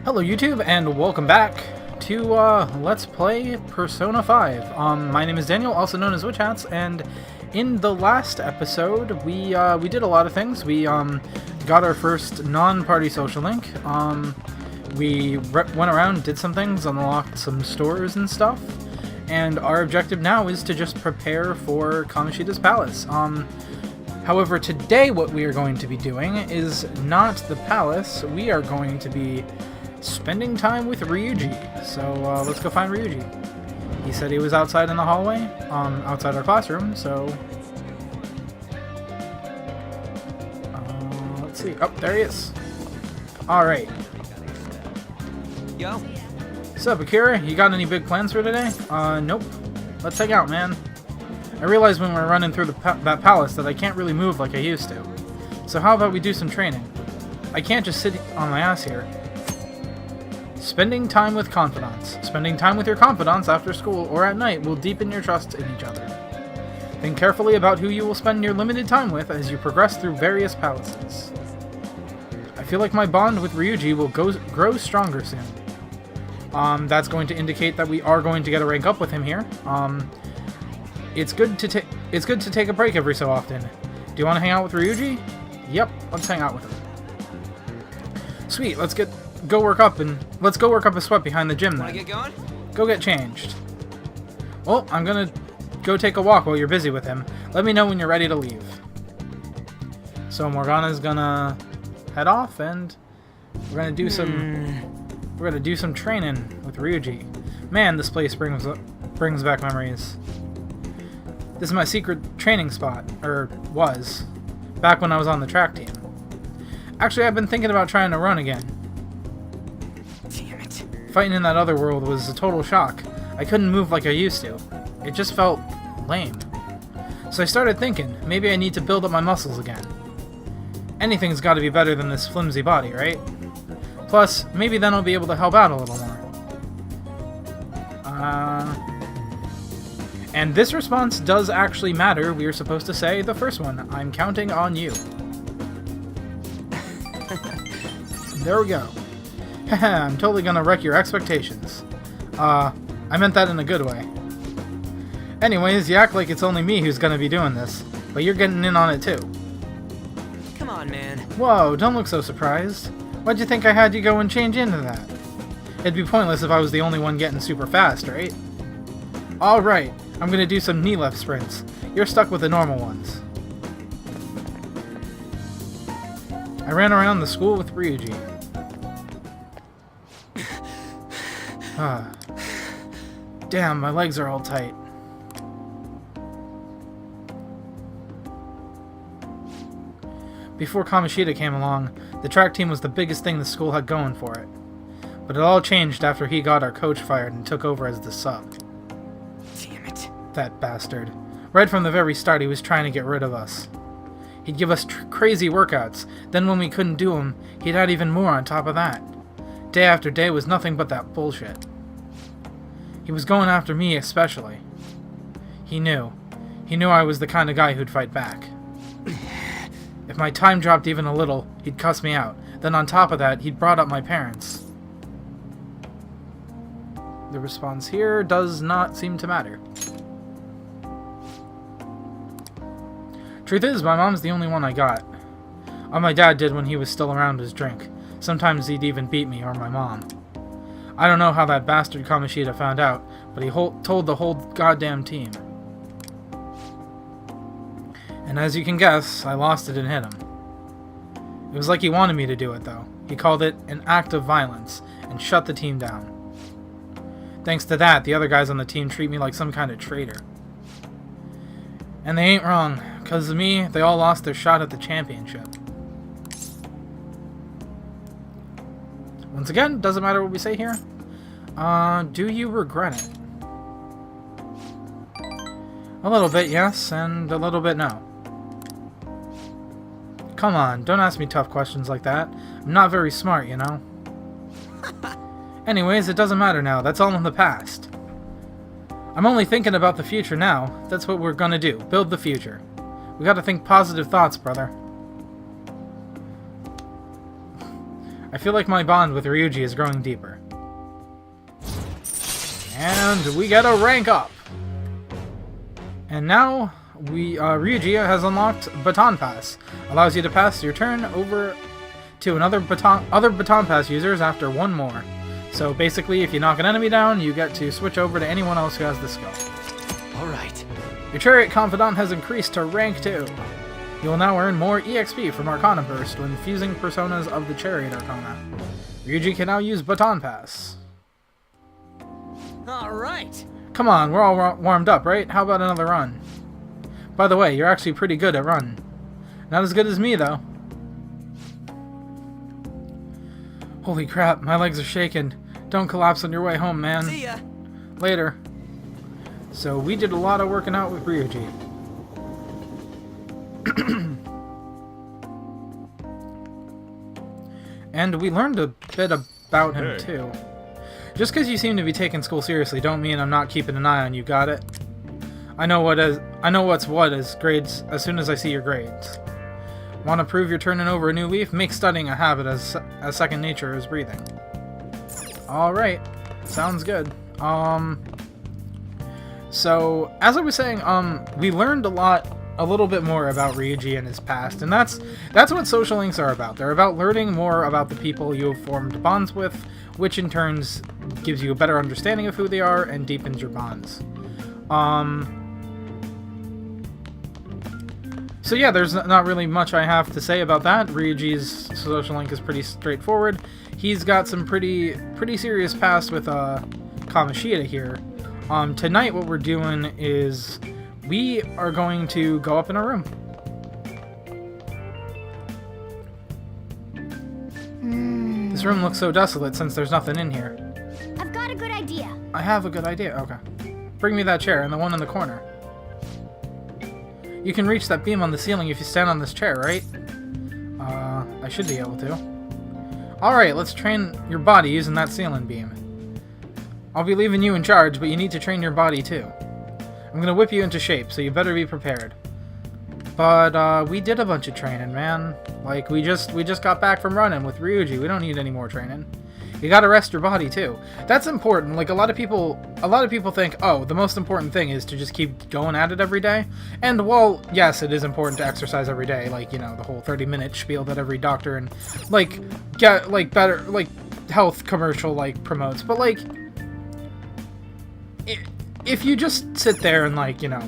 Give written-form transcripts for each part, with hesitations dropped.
Hello YouTube, and welcome back to Let's Play Persona 5. My name is Daniel, also known as Witch Hats, and in the last episode, we did a lot of things. We got our first non-party social link. We went around, did some things, unlocked some stores and stuff, and our objective now is to just prepare for Kamoshida's palace. However, today what we are going to be doing is not the palace. We are going to be spending time with Ryuji. So let's go find Ryuji. He said he was outside in the hallway, outside our classroom, so let's see. Oh, there he is. Alright. Yo. What's up, Akira? You got any big plans for today? Nope. Let's hang out, man. I realized when we were running through that palace that I can't really move like I used to. So how about we do some training? I can't just sit on my ass here. Spending time with confidants. Spending time with your confidants after school or at night will deepen your trust in each other. Think carefully about who you will spend your limited time with as you progress through various palaces. I feel like my bond with Ryuji will grow stronger soon. That's going to indicate that we are going to get a rank up with him here. It's good to take a break every so often. Do you want to hang out with Ryuji? Yep, let's hang out with him. Sweet, let's go work up a sweat behind the gym then. Wanna get going? Go get changed. Well, I'm gonna go take a walk while you're busy with him. Let me know when you're ready to leave. So Morgana's gonna head off, and we're gonna do some training with Ryuji. Man, this place brings back memories. This is my secret training spot, or was, back when I was on the track team. Actually, I've been thinking about trying to run again. Damn it. Fighting in that other world was a total shock. I couldn't move like I used to. It just felt lame. So I started thinking, maybe I need to build up my muscles again. Anything's got to be better than this flimsy body, right? Plus, maybe then I'll be able to help out a little more. And this response does actually matter. We are supposed to say the first one. I'm counting on you. There we go. I'm totally gonna wreck your expectations. I meant that in a good way. Anyways, you act like it's only me who's gonna be doing this, but you're getting in on it too. Come on, man. Whoa, don't look so surprised. Why'd you think I had you go and change into that? It'd be pointless if I was the only one getting super fast, right? Alright, I'm gonna do some knee left sprints. You're stuck with the normal ones. I ran around the school with Ryuji. Damn, my legs are all tight. Before Kamoshida came along, the track team was the biggest thing the school had going for it. But it all changed after he got our coach fired and took over as the sub. Damn it. That bastard. Right from the very start, he was trying to get rid of us. He'd give us crazy workouts, then when we couldn't do them, he'd add even more on top of that. Day after day was nothing but that bullshit. He was going after me especially. He knew. He knew I was the kind of guy who'd fight back. If my time dropped even a little, he'd cuss me out. Then on top of that, he'd brought up my parents. The response here does not seem to matter. Truth is, my mom's the only one I got. All my dad did when he was still around was drink. Sometimes he'd even beat me or my mom. I don't know how that bastard Kamoshida found out, but he told the whole goddamn team. And as you can guess, I lost it and hit him. It was like he wanted me to do it, though. He called it an act of violence and shut the team down. Thanks to that, the other guys on the team treat me like some kind of traitor. And they ain't wrong. Because of me, they all lost their shot at the championship. Once again, doesn't matter what we say here. Do you regret it? A little bit, yes, and a little bit, no. Come on, don't ask me tough questions like that. I'm not very smart, you know. Anyways, it doesn't matter now. That's all in the past. I'm only thinking about the future now. That's what we're gonna do. Build the future. We gotta think positive thoughts, brother. I feel like my bond with Ryuji is growing deeper. And we get a rank up! And now, Ryuji has unlocked Baton Pass. Allows you to pass your turn over to other Baton Pass users after one more. So basically, if you knock an enemy down, you get to switch over to anyone else who has the skill. Alright. Your Chariot Confidant has increased to rank 2. You will now earn more EXP from Arcana Burst when fusing personas of the Chariot Arcana. Ryuji can now use Baton Pass. Alright. Come on, we're all warmed up, right? How about another run? By the way, you're actually pretty good at run. Not as good as me, though. Holy crap, my legs are shaking. Don't collapse on your way home, man. See ya. Later. So we did a lot of working out with Ryuji. And we learned a bit about him, too. Just because you seem to be taking school seriously don't mean I'm not keeping an eye on you, got it? I know what's what as grades as soon as I see your grades. Want to prove you're turning over a new leaf? Make studying a habit as second nature as breathing. Alright. Sounds good. So, as I was saying, we learned a little bit more about Ryuji and his past, and that's what social links are about. They're about learning more about the people you have formed bonds with, which in turn gives you a better understanding of who they are and deepens your bonds. So yeah, there's not really much I have to say about that. Ryuji's social link is pretty straightforward. He's got some pretty serious past with Kamoshida here. Tonight what we're doing is we are going to go up in our room. This room looks so desolate since there's nothing in here. I've got a good idea. I have a good idea. Okay. Bring me that chair and the one in the corner. You can reach that beam on the ceiling if you stand on this chair, right? I should be able to. Alright, let's train your body using that ceiling beam. I'll be leaving you in charge, but you need to train your body too. I'm gonna whip you into shape, so you better be prepared. But, we did a bunch of training, man. Like, we just got back from running with Ryuji. We don't need any more training. You gotta rest your body, too. That's important. Like, a lot of people think, oh, the most important thing is to just keep going at it every day. And, while, yes, it is important to exercise every day, like, you know, the whole 30-minute spiel that every doctor and, like, get, like, better, like, health commercial, like, promotes. But, like, if you just sit there and, like, you know,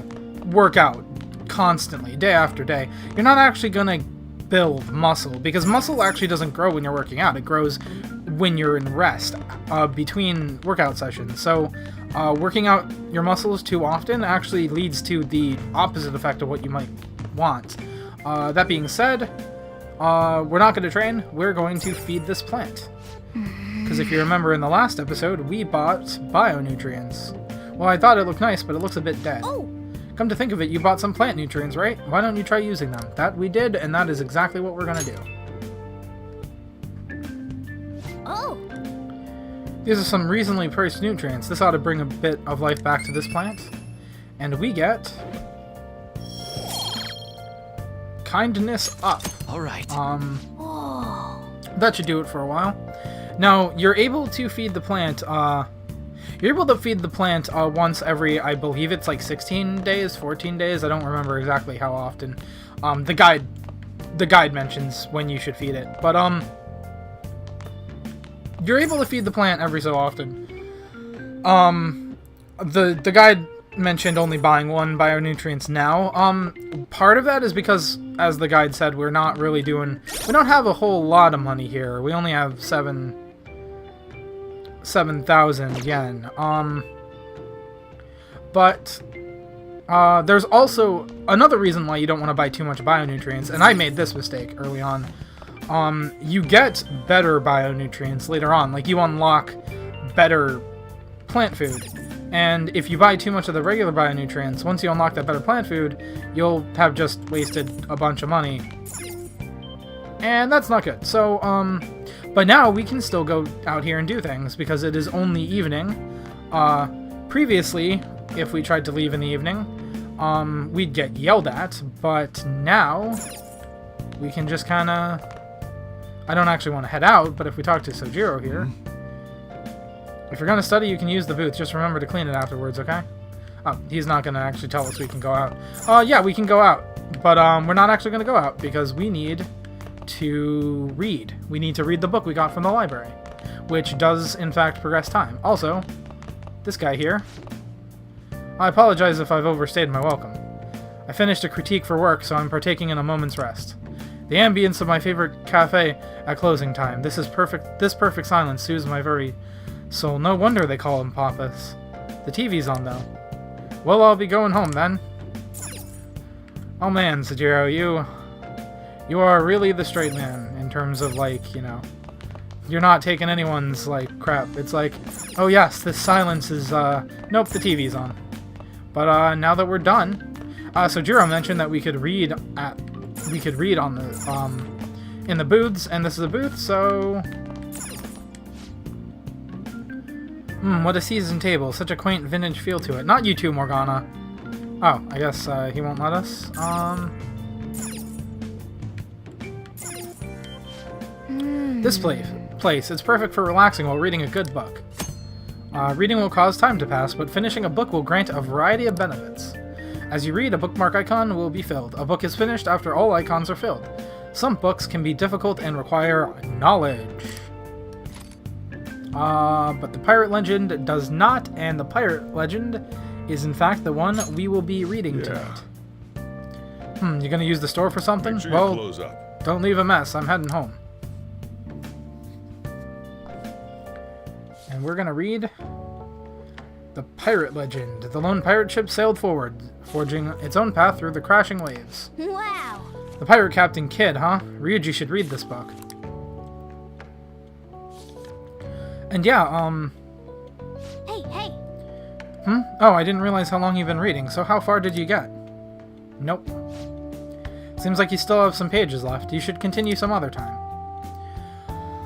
work out constantly, day after day, you're not actually gonna build muscle, because muscle actually doesn't grow when you're working out. It grows when you're in rest, between workout sessions. So, working out your muscles too often actually leads to the opposite effect of what you might want. That being said, we're not going to train, we're going to feed this plant. Because if you remember in the last episode, we bought bionutrients. Well, I thought it looked nice, but it looks a bit dead. Oh, Come to think of it, you bought some plant nutrients, right? Why don't you try using them? That we did, and that is exactly what we're gonna do. oh, These are some reasonably priced nutrients. This ought to bring a bit of life back to this plant. And we get... Kindness up. Alright. oh. That should do it for a while. Now, you're able to feed the plant, once every, I believe it's like 16 days, 14 days, I don't remember exactly how often. The guide mentions when you should feed it, but, you're able to feed the plant every so often. The guide mentioned only buying one bionutrients now. Part of that is because, as the guide said, we don't have a whole lot of money here. We only have 7,000 yen. But there's also another reason why you don't want to buy too much bionutrients, and I made this mistake early on. You get better bionutrients later on, like you unlock better plant food. And if you buy too much of the regular bionutrients, once you unlock that better plant food, you'll have just wasted a bunch of money. And that's not good. So, but now we can still go out here and do things, because it is only evening. Previously, if we tried to leave in the evening, we'd get yelled at, but now we can just kind of I don't actually want to head out, but if we talk to Sojiro here... If you're going to study, you can use the booth. Just remember to clean it afterwards, okay? Oh, he's not going to actually tell us we can go out. Yeah, we can go out. But we're not actually going to go out because we need to read. We need to read the book we got from the library, which does, in fact, progress time. Also, this guy here. I apologize if I've overstayed my welcome. I finished a critique for work, so I'm partaking in a moment's rest. The ambience of my favorite cafe at closing time. This perfect silence soothes my very soul. No wonder they call him Papas. The TV's on, though. Well, I'll be going home, then. Oh man, Sojiro, you are really the straight man in terms of, like, you know, you're not taking anyone's, like, crap. It's like, oh yes, this silence is, nope, the TV's on. But, now that we're done, Sojiro mentioned that we could read on the, in the booths, and this is a booth, so... what a seasoned table. Such a quaint vintage feel to it. Not you too, Morgana. Oh, I guess, he won't let us. This place. It's perfect for relaxing while reading a good book. Reading will cause time to pass, but finishing a book will grant a variety of benefits. As you read, a bookmark icon will be filled. A book is finished after all icons are filled. Some books can be difficult and require knowledge. But the Pirate Legend does not, and the Pirate Legend is in fact the one we will be reading tonight. You gonna use the store for something? Make sure Well, you close up. Don't leave a mess. I'm heading home. And we're gonna read the Pirate Legend. The lone pirate ship sailed forward, forging its own path through the crashing waves. Wow. The Pirate Captain Kidd, huh? Ryuji should read this book. And yeah, Hey. Oh, I didn't realize how long you've been reading. So how far did you get? Nope. Seems like you still have some pages left. You should continue some other time.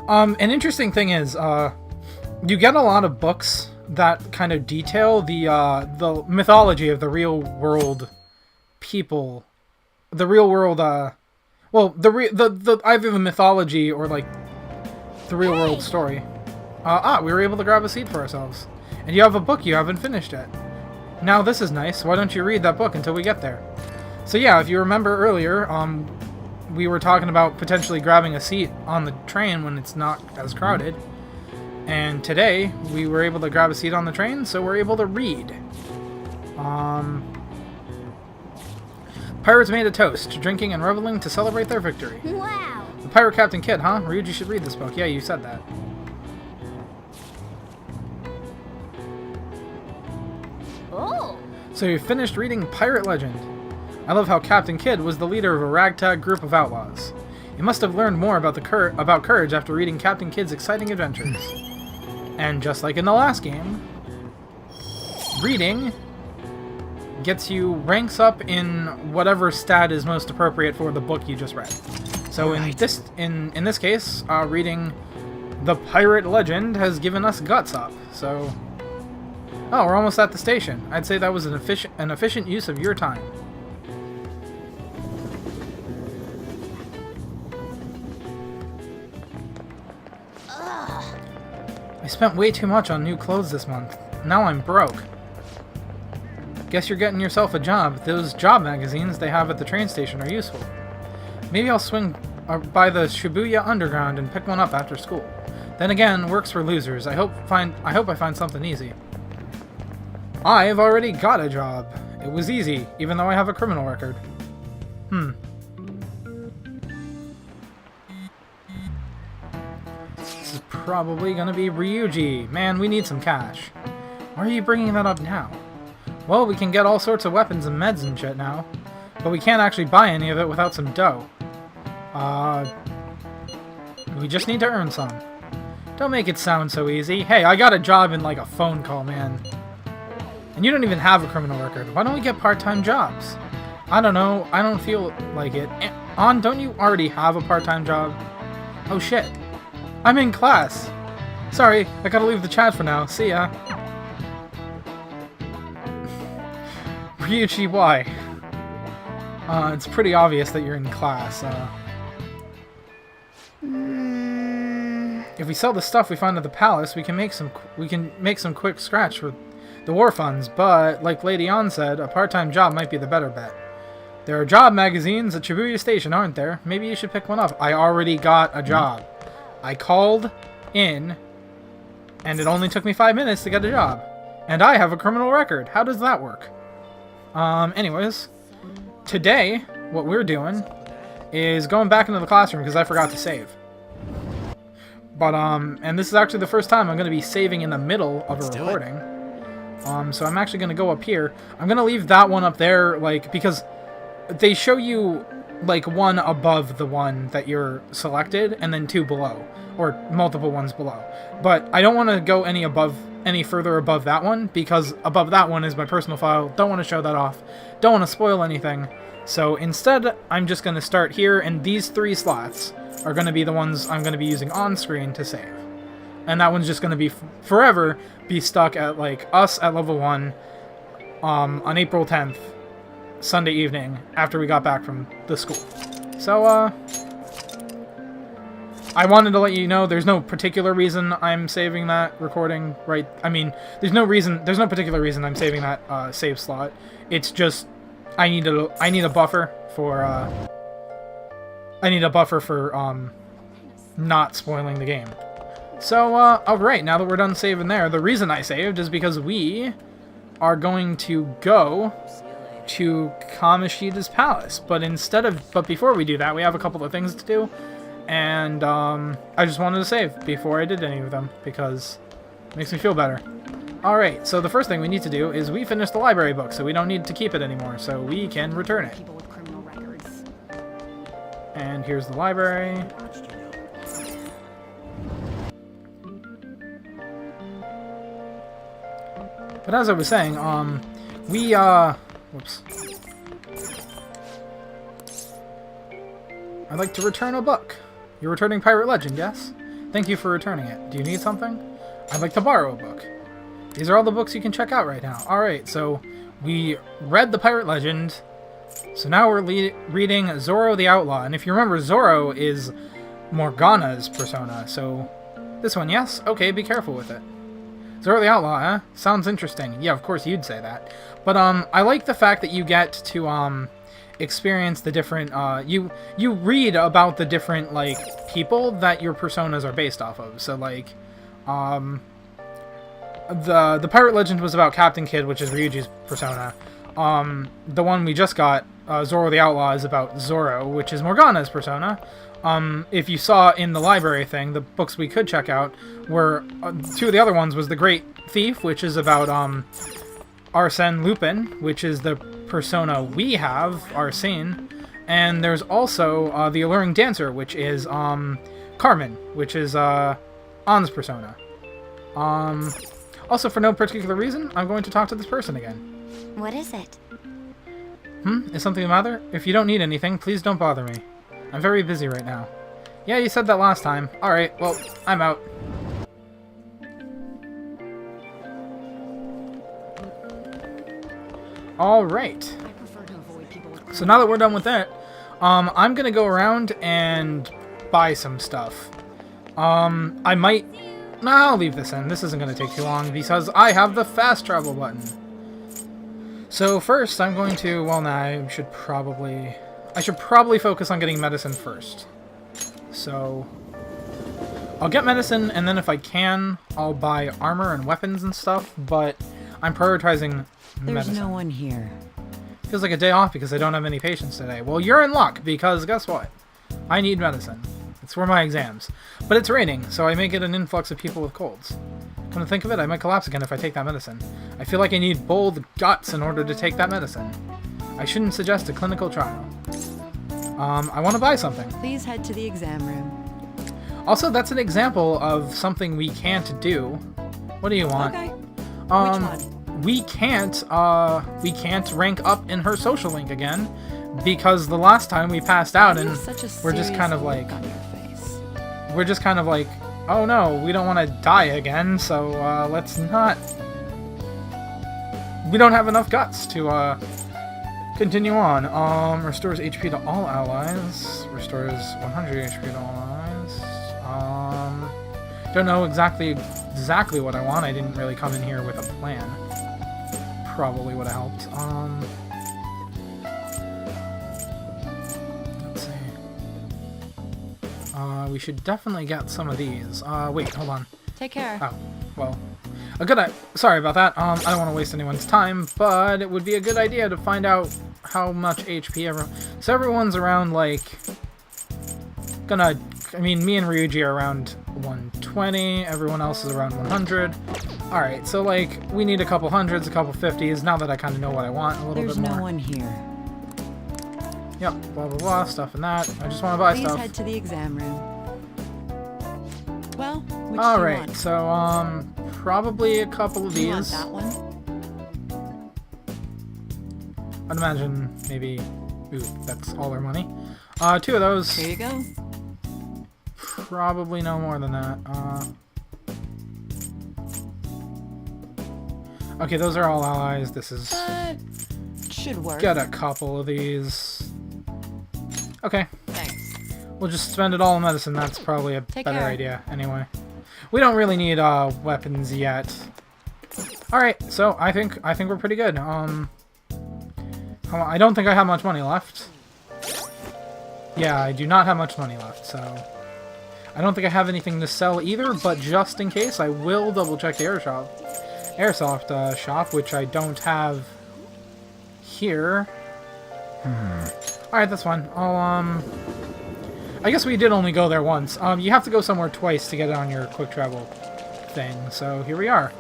An interesting thing is, you get a lot of books that kind of detail the mythology of the real world people. The real world, well, the either the mythology or, like, the real world story. We were able to grab a seat for ourselves. And you have a book you haven't finished yet. Now this is nice. Why don't you read that book until we get there? So yeah, if you remember earlier, we were talking about potentially grabbing a seat on the train when it's not as crowded. And today, we were able to grab a seat on the train, so we're able to read. Pirates made a toast, drinking and reveling to celebrate their victory. Wow. The Pirate Captain Kidd, huh? Ryuji should read this book. Yeah, you said that. Oh. So you finished reading Pirate Legend. I love how Captain Kidd was the leader of a ragtag group of outlaws. You must have learned more about about courage after reading Captain Kidd's exciting adventures. And just like in the last game, reading gets you ranks up in whatever stat is most appropriate for the book you just read. So in this case, reading the Pirate Legend has given us guts up. So, oh, we're almost at the station. I'd say that was an efficient use of your time. I spent way too much on new clothes this month. Now I'm broke. Guess you're getting yourself a job. Those job magazines they have at the train station are useful. Maybe I'll swing by the Shibuya Underground and pick one up after school. Then again, work's for losers. I hope I find something easy. I've already got a job. It was easy, even though I have a criminal record. This is probably gonna be Ryuji. Man, we need some cash. Why are you bringing that up now? Well, we can get all sorts of weapons and meds and shit now, but we can't actually buy any of it without some dough. We just need to earn some. Don't make it sound so easy. Hey, I got a job in like a phone call, man. And you don't even have a criminal record. Why don't we get part-time jobs? I don't know. I don't feel like it. Don't you already have a part-time job? Oh shit. I'm in class. Sorry, I gotta leave the chat for now. See ya. Ryuji, why? It's pretty obvious that you're in class. if we sell the stuff we find at the palace, we can make some quick scratch with the war funds. But like Lady An said, a part-time job might be the better bet. There are job magazines at Shibuya Station, aren't there? Maybe you should pick one up. I already got a job. I called in, and it only took me 5 minutes to get a job. And I have a criminal record. How does that work? Anyways, today, what we're doing is going back into the classroom because I forgot to save. But, and this is actually the first time I'm going to be saving in the middle of a recording. So I'm actually going to go up here. I'm going to leave that one up there, like, because they show you, like, one above the one that you're selected, and then two below, or multiple ones below. But I don't want to go any further above that one, because above that one is my personal file. Don't want to show that off. Don't want to spoil anything. So instead, I'm just going to start here, and these 3 slots are going to be the ones I'm going to be using on screen to save. And that one's just going to be forever be stuck at, like, us at level 1 on April 10th, Sunday evening, after we got back from the school. So, I wanted to let you know there's no particular reason I'm saving that recording, right? I mean, there's no particular reason I'm saving that save slot. It's just I need a buffer for not spoiling the game. So, alright, now that we're done saving there, the reason I saved is because we are going to go to Kamoshida's palace. But before we do that, we have a couple of things to do. And, I just wanted to save before I did any of them, because it makes me feel better. Alright, so the first thing we need to do is we finish the library book, so we don't need to keep it anymore, so we can return it. People with criminal records. And here's the library. But as I was saying, whoops. I'd like to return a book. You're returning Pirate Legend, yes? Thank you for returning it. Do you need something? I'd like to borrow a book. These are all the books you can check out right now. Alright, so we read the Pirate Legend. So now we're reading Zoro the Outlaw. And if you remember, Zoro is Morgana's persona. So this one, yes? Okay, be careful with it. Zoro the Outlaw, huh? Sounds interesting. Yeah, of course you'd say that. But I like the fact that you get to experience the different you read about the different, like, people that your personas are based off of. So, like, the Pirate Legend was about Captain Kidd, which is Ryuji's persona. The one we just got, Zoro the Outlaw, is about Zoro, which is Morgana's persona. If you saw in the library thing, the books we could check out were, 2 of the other ones was The Great Thief, which is about, Arsène Lupin, which is the persona we have, Arsène. And there's also, The Alluring Dancer, which is, Carmen, which is, An's persona. Also, for no particular reason, I'm going to talk to this person again. What is it? Is something the matter? If you don't need anything, please don't bother me. I'm very busy right now. Yeah, you said that last time. Alright, well, I'm out. Alright. So now that we're done with that, I'm gonna go around and buy some stuff. I might... No, I'll leave this in. This isn't gonna take too long because I have the fast travel button. So first, I'm going to... Well, nah, I should probably focus on getting medicine first. So, I'll get medicine, and then if I can, I'll buy armor and weapons and stuff, but I'm prioritizing medicine. There's no one here. Feels like a day off because I don't have any patients today. Well, you're in luck, because guess what? I need medicine. It's for my exams. But it's raining, so I may get an influx of people with colds. Come to think of it, I might collapse again if I take that medicine. I feel like I need bold guts in order to take that medicine. I shouldn't suggest a clinical trial. I want to buy something. Please head to the exam room. Also, that's an example of something we can't do. What do you want? Okay. Which one? We can't rank up in her social link again, because the last time we passed out and we're just kind of like, oh no, we don't want to die again, so let's not. We don't have enough guts to continue on. Restores HP to all allies. Restores 100 HP to all allies. Don't know exactly what I want. I didn't really come in here with a plan. Probably would have helped. Let's see. We should definitely get some of these. Wait, hold on. Take care. Oh, well. Sorry about that. I don't want to waste anyone's time, but it would be a good idea to find out how much HP everyone... So everyone's around, like... I mean, me and Ryuji are around 120. Everyone else is around 100. Alright, so, like, we need a couple hundreds, a couple 50s, now that I kind of know what I want a little There's bit more. no one here. Yep, blah, blah, blah, stuff and that. I just want to buy Please stuff. head to the exam room. Well, which do you Alright, want? so, probably a couple of You want these. that one? I'd imagine maybe... Ooh, that's all our money. 2 of those. Here you go. Probably no more than that. Okay, those are all allies. This is... Should work. Get a couple of these. Okay. Thanks. We'll just spend it all on medicine. That's probably a Take better care. idea, anyway. We don't really need weapons yet. Alright, so I think we're pretty good. I don't think I have much money left. Yeah, I do not have much money left, so... I don't think I have anything to sell either, but just in case, I will double check the airsoft shop, which I don't have here. Alright, that's fine. I guess we did only go there once. You have to go somewhere twice to get it on your quick travel thing, so here we are.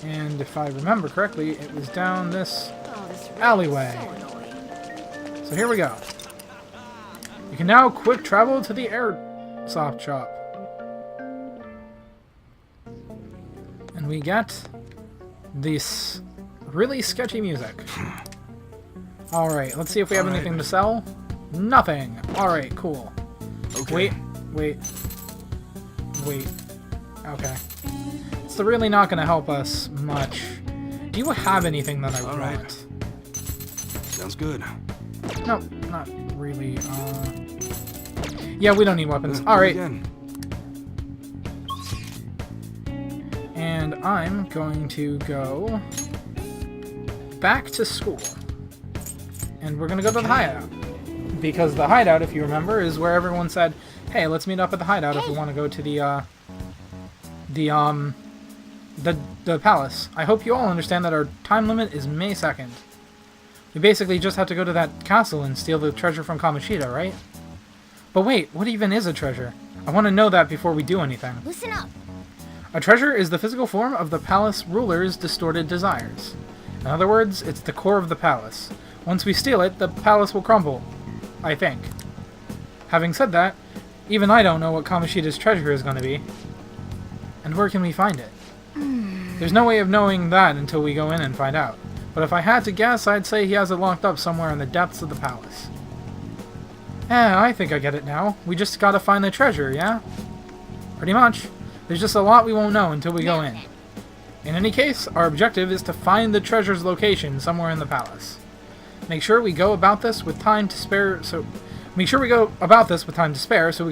And if I remember correctly, it was down this alleyway. So here we go. You can now quick travel to the airsoft shop. And we get this really sketchy music. Alright, let's see if we have anything to sell. Nothing. Alright, cool. Okay. Wait. Okay. It's really not going to help us much. Do you have anything that I want? Sounds good. No, not really. Yeah, we don't need weapons. Do it Alright. again. And I'm going to go back to school. And we're going to go to the hideout. Because the hideout, if you remember, is where everyone said, hey, let's meet up at the hideout if we want to go to the palace. I hope you all understand that our time limit is May 2nd. We basically just have to go to that castle and steal the treasure from Kamoshida, right? But wait, what even is a treasure? I want to know that before we do anything. Listen up. A treasure is the physical form of the palace ruler's distorted desires. In other words, it's the core of the palace. Once we steal it, the palace will crumble. I think. Having said that, even I don't know what Kamoshida's treasure is going to be. And where can we find it? There's no way of knowing that until we go in and find out. But if I had to guess, I'd say he has it locked up somewhere in the depths of the palace. I think I get it now. We just gotta find the treasure, yeah? Pretty much. There's just a lot we won't know until we go in. In any case, our objective is to find the treasure's location somewhere in the palace. Make sure we go about this with time to spare so we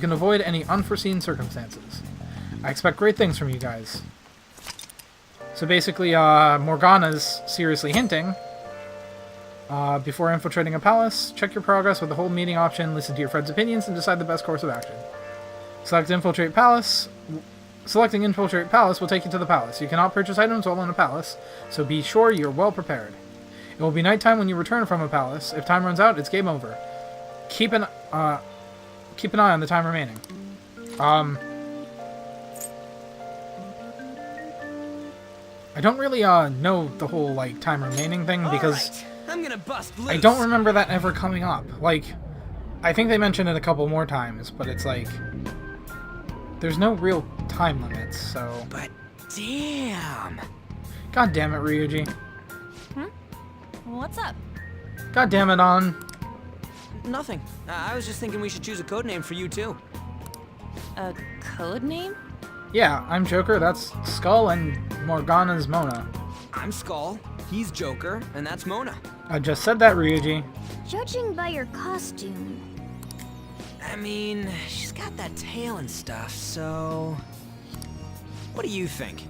can avoid any unforeseen circumstances. I expect great things from you guys. So basically, Morgana's seriously hinting. Before infiltrating a palace, check your progress with the whole meeting option, listen to your friends' opinions, and decide the best course of action. Selecting Infiltrate Palace will take you to the palace. You cannot purchase items while in a palace, so be sure you're well prepared. It will be nighttime when you return from a palace. If time runs out, it's game over. Keep an eye on the time remaining. I don't really know the whole like time remaining thing because Alright, I'm gonna bust loose. I don't remember that ever coming up. Like, I think they mentioned it a couple more times, but it's like there's no real time limits. So, But damn. God damn it, Ryuji. What's up? God damn it, On. Nothing. I was just thinking we should choose a code name for you too. A code name? Yeah, I'm Joker. That's Skull, and Morgana's Mona. I'm Skull. He's Joker, and that's Mona. I just said that, Ryuji. Judging by your costume. I mean, she's got that tail and stuff, so... What do you think?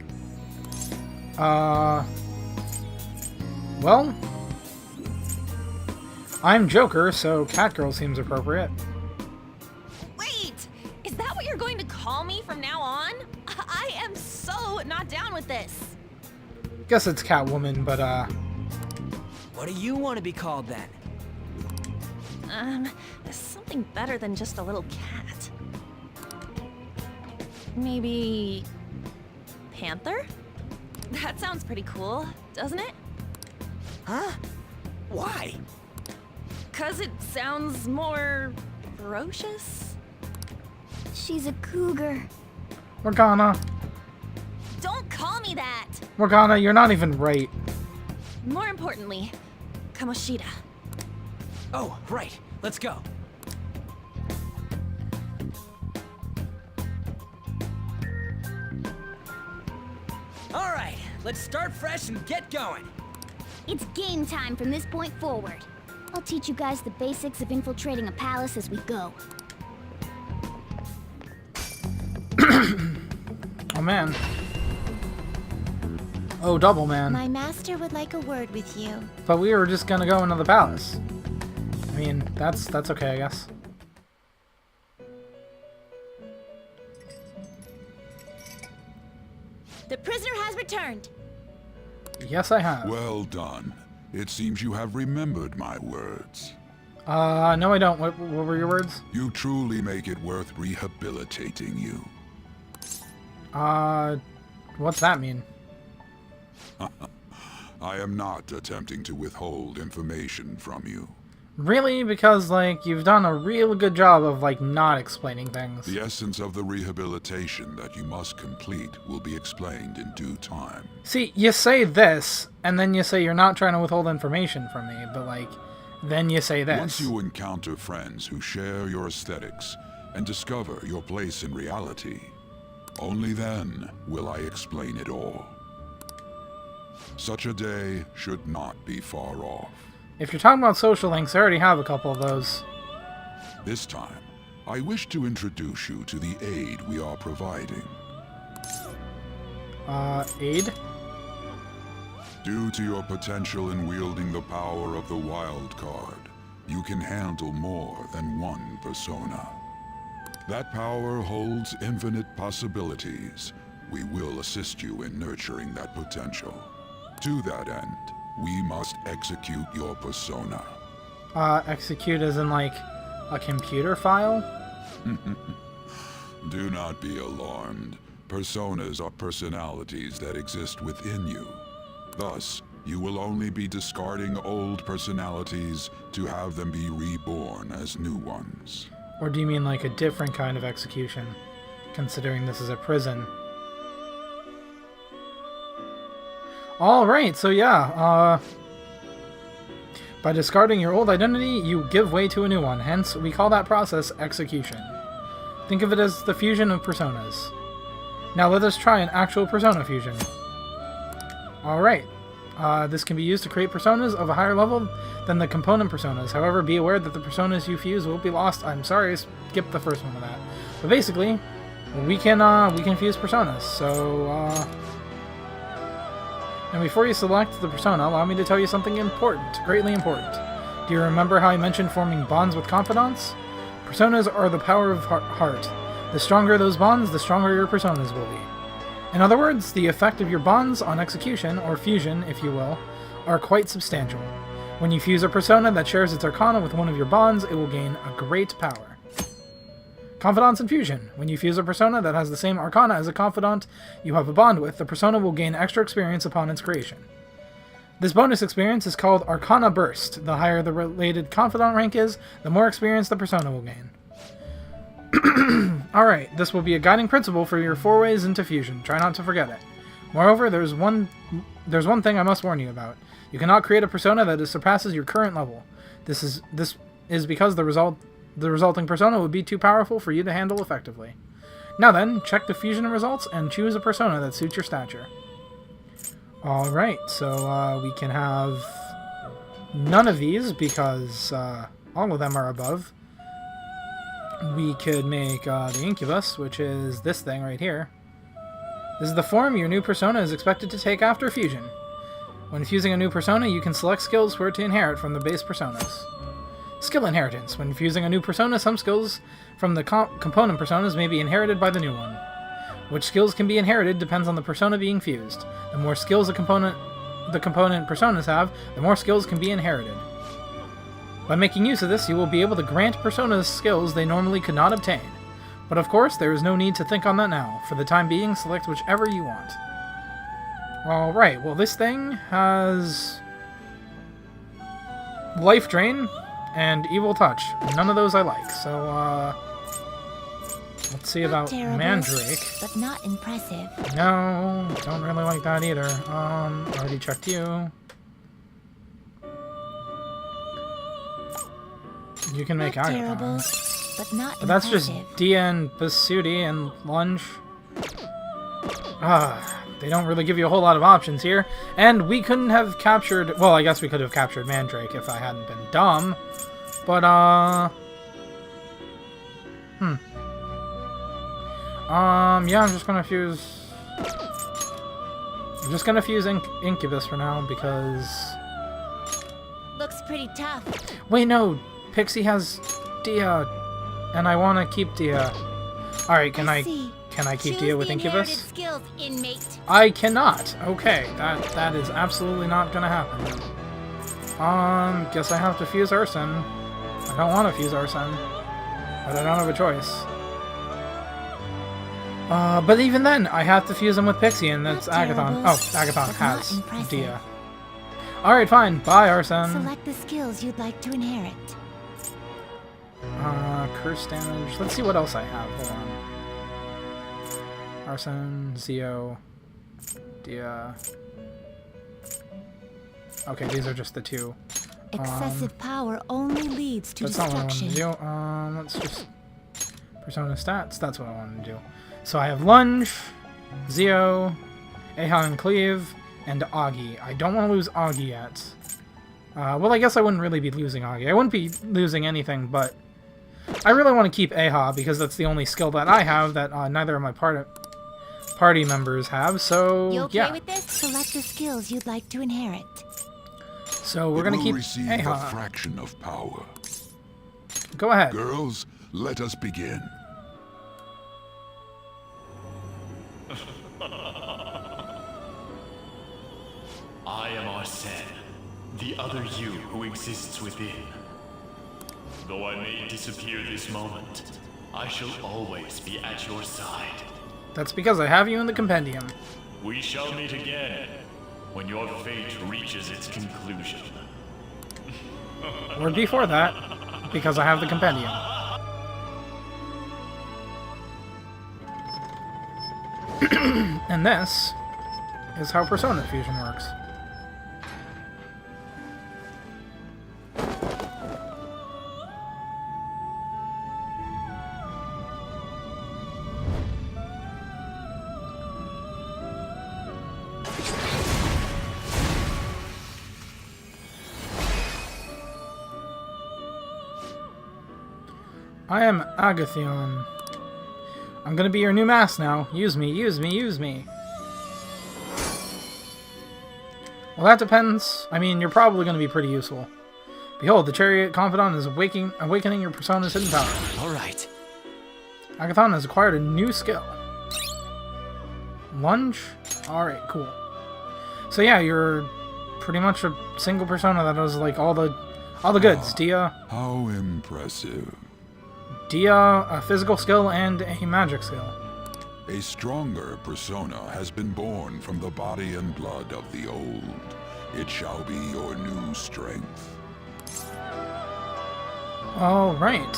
Well, I'm Joker, so Catgirl seems appropriate. Wait! Is that what you're going to call me from now on? I am so not down with this. Guess it's Catwoman, but, What do you want to be called then? There's something better than just a little cat. Maybe... Panther? That sounds pretty cool, doesn't it? Huh? Why? 'Cause it sounds more... ferocious? She's a cougar. Morgana. Don't call me that! Morgana, you're not even right. More importantly, Kamoshida. Oh, right. Let's go. All right, let's start fresh and get going. It's game time from this point forward. I'll teach you guys the basics of infiltrating a palace as we go. Oh, man. Oh, double man. My master would like a word with you. But we were just gonna go into the palace. I mean, that's okay, I guess. The prisoner has returned. Yes, I have. Well done. It seems you have remembered my words. No I don't. What were your words? You truly make it worth rehabilitating you. What's that mean? I am not attempting to withhold information from you. Really? Because, like, you've done a real good job of, like, not explaining things. The essence of the rehabilitation that you must complete will be explained in due time. See, you say this, and then you say you're not trying to withhold information from me, but, like, then you say this. Once you encounter friends who share your aesthetics and discover your place in reality, only then will I explain it all. Such a day should not be far off. If you're talking about social links, I already have a couple of those. This time, I wish to introduce you to the aid we are providing. Aid? Due to your potential in wielding the power of the wild card, you can handle more than one persona. That power holds infinite possibilities. We will assist you in nurturing that potential. To that end, we must execute your persona. Execute as in, like, a computer file? Do not be alarmed. Personas are personalities that exist within you. Thus, you will only be discarding old personalities to have them be reborn as new ones. Or do you mean, like, a different kind of execution, considering this is a prison? Alright, so yeah, by discarding your old identity, you give way to a new one. Hence, we call that process execution. Think of it as the fusion of personas. Now let us try an actual persona fusion. Alright, this can be used to create personas of a higher level than the component personas. However, be aware that the personas you fuse will be lost. I'm sorry, I skipped the first one of that. But basically, we can fuse personas, so, And before you select the persona, allow me to tell you something important, greatly important. Do you remember how I mentioned forming bonds with confidants? Personas are the power of heart. The stronger those bonds, the stronger your personas will be. In other words, the effect of your bonds on execution, or fusion, if you will, are quite substantial. When you fuse a persona that shares its arcana with one of your bonds, it will gain a great power. Confidants and fusion. When you fuse a persona that has the same arcana as a confidant you have a bond with, the persona will gain extra experience upon its creation. This bonus experience is called Arcana Burst. The higher the related confidant rank is, the more experience the persona will gain. Alright, this will be a guiding principle for your forays into fusion. Try not to forget it. Moreover, there's one thing I must warn you about. You cannot create a persona that surpasses your current level. This is because the resulting persona would be too powerful for you to handle effectively. Now then, check the fusion results and choose a persona that suits your stature. Alright, so we can have none of these because all of them are above. We could make the Incubus, which is this thing right here. This is the form your new persona is expected to take after fusion. When fusing a new persona, you can select skills for it to inherit from the base personas. Skill inheritance. When fusing a new persona, some skills from the component personas may be inherited by the new one. Which skills can be inherited depends on the persona being fused. The more skills the component personas have, the more skills can be inherited. By making use of this, you will be able to grant personas skills they normally could not obtain. But of course, there is no need to think on that now. For the time being, select whichever you want. Alright, well this thing has Life Drain and Evil Touch. None of those I like, so let's see about Mandrake. But not impressive. No, don't really like that either. Already checked you. You can make Agathon. But not But that's just impressive. Dia and Basudi and Lunge. They don't really give you a whole lot of options here. And we couldn't have captured... Well, I guess we could have captured Mandrake if I hadn't been dumb. But, yeah, I'm just gonna fuse... I'm just gonna fuse Incubus for now, because... Looks pretty tough. Wait, no! Pixie has Dia, and I want to keep Dia. Alright, can I keep Dia with Incubus? Skills, inmate. I cannot! Okay, that is absolutely not gonna happen. Guess I have to fuse Arson. I don't want to fuse Arson, but I don't have a choice. But even then, I have to fuse him with Pixie, and that's Agathon. Oh, Agathon has Dia. Alright, fine. Bye, Arson. Select the skills you'd like to inherit. Curse damage. Let's see what else I have. Hold on. Arson, Zio, Dia. Okay, these are just the two. Excessive power only leads to That's not what I destruction. want to do. Let's just... Persona stats. That's what I want to do. So I have Lunge, Zio, Aha and Cleave, and Augie. I don't want to lose Augie yet. Well, I guess I wouldn't really be losing Augie. I wouldn't be losing anything, but... I really want to keep Aha, because that's the only skill that I have that neither of my party members have, so You okay yeah. with this? Select the skills you'd like to inherit. So we're going to keep receive a Aha. fraction of power. Go ahead. Girls, let us begin. I am Arsene, the other you who exists within. Though I may disappear this moment, I shall always be at your side. That's because I have you in the compendium. We shall meet again, when your fate reaches its conclusion. Or before that, because I have the compendium. And this is how Persona Fusion works. I am Agathion. I'm gonna be your new mask now. Use me, use me, use me. Well, that depends. I mean, you're probably gonna be pretty useful. Behold, the Chariot Confidant is awakening your persona's hidden power. Alright. Agathon has acquired a new skill. Lunge? Alright, cool. So yeah, you're pretty much a single persona that does like all the goods. Dia, How impressive. a physical skill and a magic skill. A stronger persona has been born from the body and blood of the old. It shall be your new strength. Oh, right.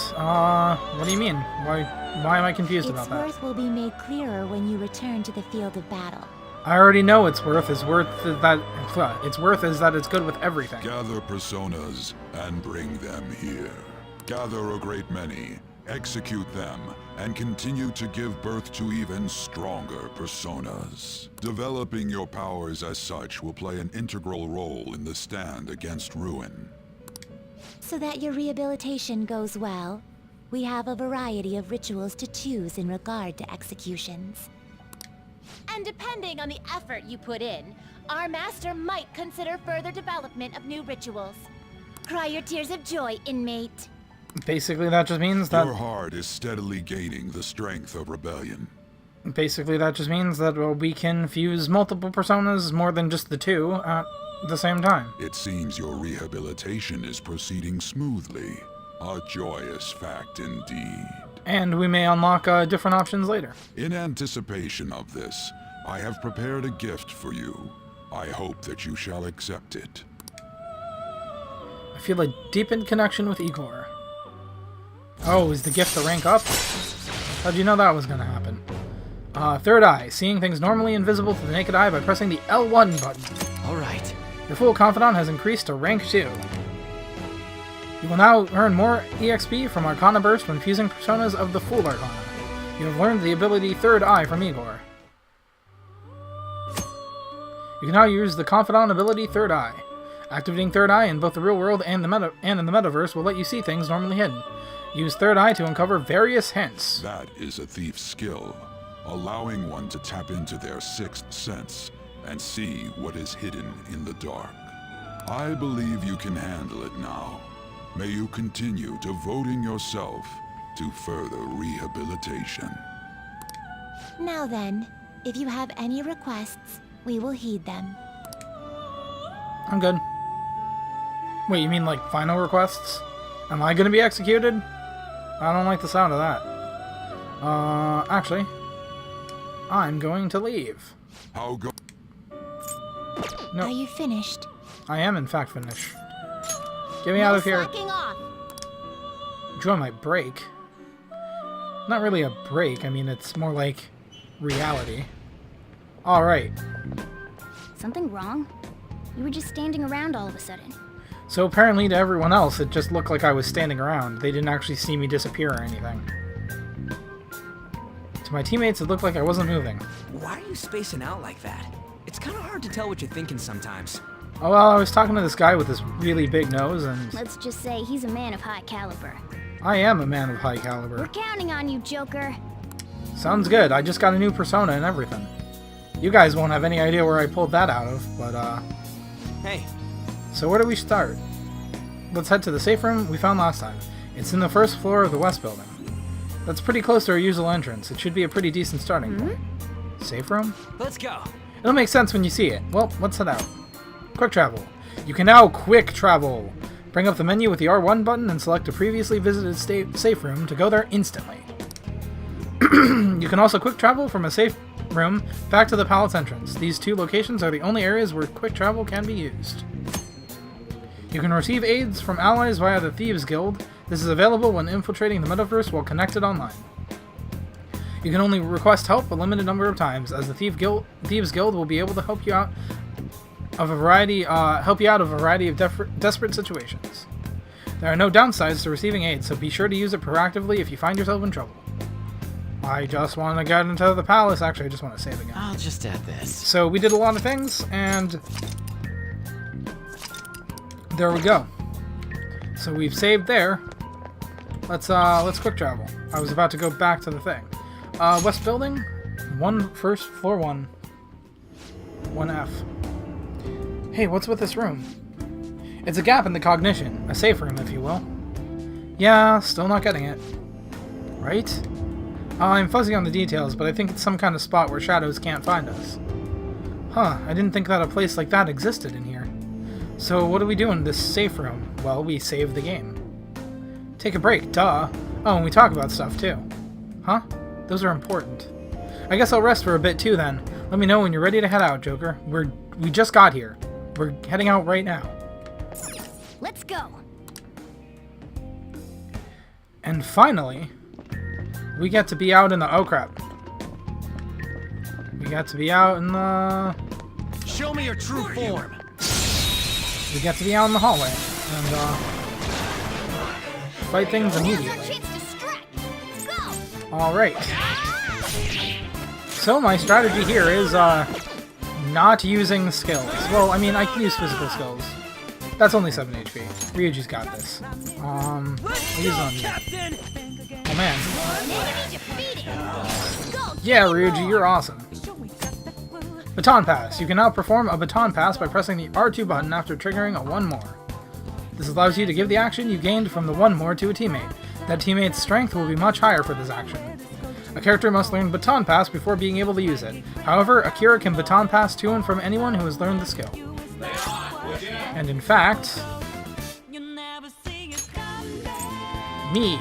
What do you mean? Why am I confused Its about that? worth will be made clearer when you return to the field of battle. I already know its worth is that it's good with everything. Gather personas and bring them here. Gather a great many, execute them, and continue to give birth to even stronger personas. Developing your powers as such will play an integral role in the stand against ruin. So that your rehabilitation goes well, we have a variety of rituals to choose in regard to executions. And depending on the effort you put in, our master might consider further development of new rituals. Cry your tears of joy, inmate. Basically, that just means that... Your heart is steadily gaining the strength of rebellion. Basically, that just means that we can fuse multiple personas more than just the two at the same time. It seems your rehabilitation is proceeding smoothly. A joyous fact indeed. And we may unlock different options later. In anticipation of this, I have prepared a gift for you. I hope that you shall accept it. I feel a deepened connection with Igor. Oh, is the gift to rank up? How'd you know that was going to happen? Third eye, seeing things normally invisible to the naked eye by pressing the L1 button. Alright. Your Fool Confidant has increased to rank 2. You will now earn more EXP from Arcana Burst when fusing personas of the Fool Arcana. You have learned the ability Third Eye from Igor. You can now use the Confidant ability Third Eye. Activating Third Eye in both the real world and in the metaverse will let you see things normally hidden. Use Third Eye to uncover various hints. That is a thief's skill, allowing one to tap into their sixth sense and see what is hidden in the dark. I believe you can handle it now. May you continue devoting yourself to further rehabilitation. Now then, if you have any requests, we will heed them. I'm good. Wait, you mean like final requests? Am I gonna be executed? I don't like the sound of that. Actually, I'm going to leave. How go? No, Are you finished? I am in fact finished. Get me out of here. Slacking off. Enjoy my break. Not really a break, I mean it's more like reality. Alright, Something wrong? You were just standing around all of a sudden. so apparently to everyone else it just looked like I was standing around. They didn't actually see me disappear or anything. To my teammates it looked like I wasn't moving. Why are you spacing out like that? It's kind of hard to tell what you're thinking sometimes. Oh well, I was talking to this guy with this really big nose and Let's just say he's a man of high caliber. I am a man of high We're caliber. counting on you, Joker. Sounds good, I just got a new persona and everything. You guys won't have any idea where I pulled that out of, but Hey, so where do we start? Let's head to the safe room we found last time. It's in the first floor of the west building. That's pretty close to our usual entrance. It should be a pretty decent starting point. Safe room? let's go. It'll make sense when you see it. Well, let's head out. Quick travel. You can now quick travel. Bring up the menu with the R1 button and select a previously visited safe room to go there instantly. You can also quick travel from a safe room back to the palace entrance. These two locations are the only areas where quick travel can be used. You can receive aids from allies via the Thieves Guild. This is available when infiltrating the metaverse while connected online. You can only request help a limited number of times, as the Thieves Guild will be able to help you out of a variety of desperate situations. There are no downsides to receiving aid, so be sure to use it proactively if you find yourself in trouble. I just want to get into the palace. Actually, I just want to save again. I'll just add this. So we did a lot of things, and there we go. So we've saved there. Let's quick travel. I was about to go back to the thing. West building, first floor 1F. Hey, what's with this room? It's a gap in the cognition, a safe room, if you will. Yeah, still not getting it. Right? I'm fuzzy on the details, but I think it's some kind of spot where shadows can't find us. Huh, I didn't think that a place like that existed in here. So what do we do in this safe room? Well, we save the game. Take a break, duh. Oh, and we talk about stuff too. Huh? Those are important. I guess I'll rest for a bit too then. Let me know when you're ready to head out, Joker. We just got here. We're heading out right now. Let's go. And finally, we get to be out in the... Oh, crap. We got to be out in the... Show me your true form. We get to be out in the hallway. And, fight things immediately. Alright. So my strategy here is, not using skills. Well, I mean, I can use physical skills. That's only 7 HP. Ryuji's got this. I'll use it on you. Oh, man. Yeah, Ryuji, you're awesome. Baton Pass. You can now perform a Baton Pass by pressing the R2 button after triggering a one more. This allows you to give the action you gained from the one more to a teammate. That teammate's strength will be much higher for this action. A character must learn Baton Pass before being able to use it. However, Akira can Baton Pass to and from anyone who has learned the skill. And in fact, me,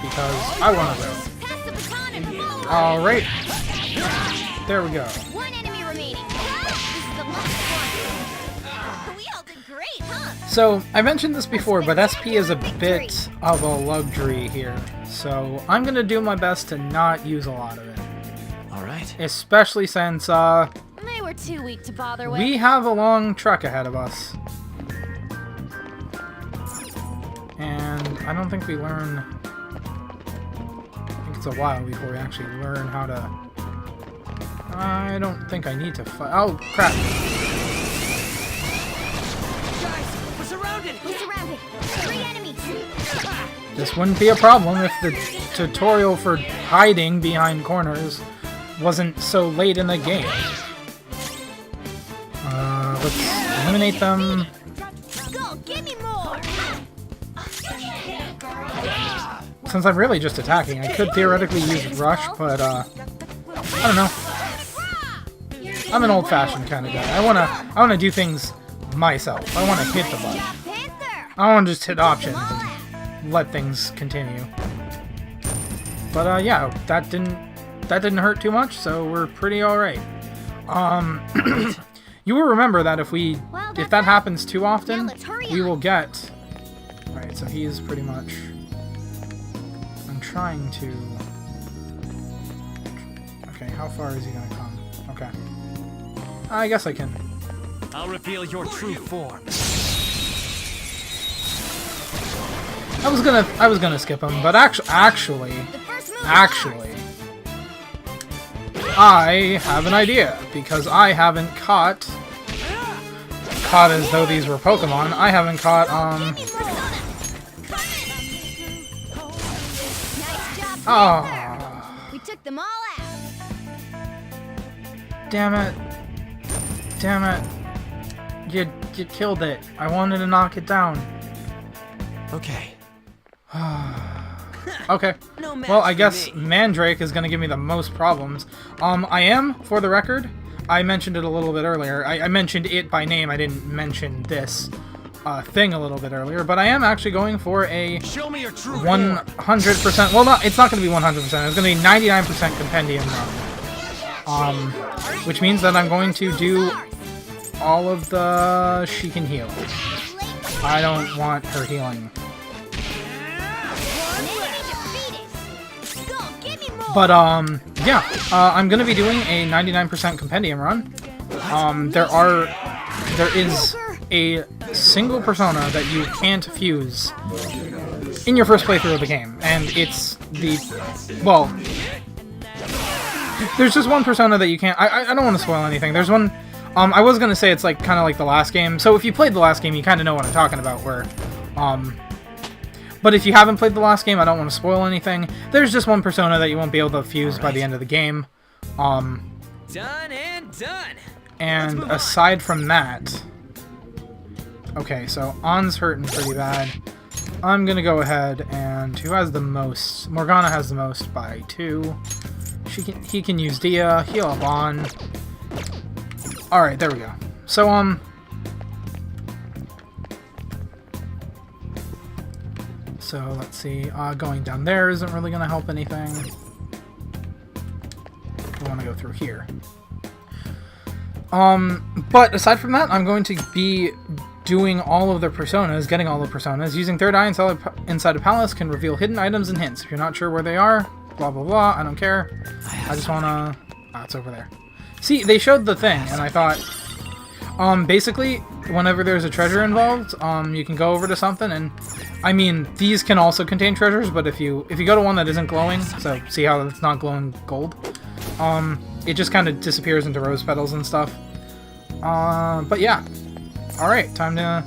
because I want to go. Pass the baton and follow. Alright. There we go. One enemy remaining. This is the last one. We all did great, huh? So, I mentioned this before, but SP is a bit of a luxury here. So, I'm going to do my best to not use a lot of it. Alright. Especially since, They were too weak to bother with. we have a long trek ahead of us. And I don't think we learn... I think it's a while before we actually learn how to... I don't think I need to fight... Oh, crap. Guys, we're surrounded! We're surrounded. 3 enemies. This wouldn't be a problem if the tutorial for hiding behind corners wasn't so late in the game. Let's eliminate them. Go, give me more. Since I'm really just attacking, I could theoretically use Rush, but, I don't know. I'm an old-fashioned kind of guy. I wanna do things myself. I wanna hit the button. Panther. I wanna just hit options and let things continue. But, yeah, that didn't hurt too much, so we're pretty alright. You will remember that if that happens too often, Now let's hurry we on. will get... Alright, so he is pretty much... I'm trying to... Okay, how far is he gonna come? Okay. I guess I can. I'll reveal your true form. I was gonna skip him, but actually, The first move. I have an idea, because I haven't caught as though these were Pokemon, I haven't caught, Nice job, oh, Panther. We took them all out. damn it, you killed it, I wanted to knock it down. Okay. Okay, No match well, I for guess me. Mandrake is gonna give me the most problems. I am, for the record, I mentioned it a little bit earlier. I mentioned it by name. I didn't mention this thing a little bit earlier, but I am actually going for a Show me your true form. 100%. Well, it's not going to be 100%. It's going to be 99% compendium run. Which means that I'm going to do all of the she can heal. I don't want her healing. Go, give me more. But, yeah, I'm gonna be doing a 99% compendium run. There is a single persona that you can't fuse in your first playthrough of the game, and it's well, there's just one persona that you can't, I don't want to spoil anything, there's one, I was gonna say it's like, kind of like the last game, so if you played the last game, you kind of know what I'm talking about, where, but if you haven't played the last game, I don't want to spoil anything. There's just one persona that you won't be able to fuse by the end of the game. Done and done. And aside from that... Okay, so On's hurting pretty bad. I'm gonna go ahead and... Who has the most? Morgana has the most by 2. He can use Dia, heal up On. Alright, there we go. So, So, let's see, going down there isn't really going to help anything. We want to go through here. But aside from that, I'm going to be doing all of the personas, getting all the personas. Using Third Eye inside a palace can reveal hidden items and hints. If you're not sure where they are, blah blah blah, I don't care. I just want to... Oh, it's over there. See, they showed the thing, and I thought... basically, whenever there's a treasure involved, you can go over to something, and I mean, these can also contain treasures, but if you go to one that isn't glowing, so see how it's not glowing gold, it just kind of disappears into rose petals and stuff. But yeah, all right, time to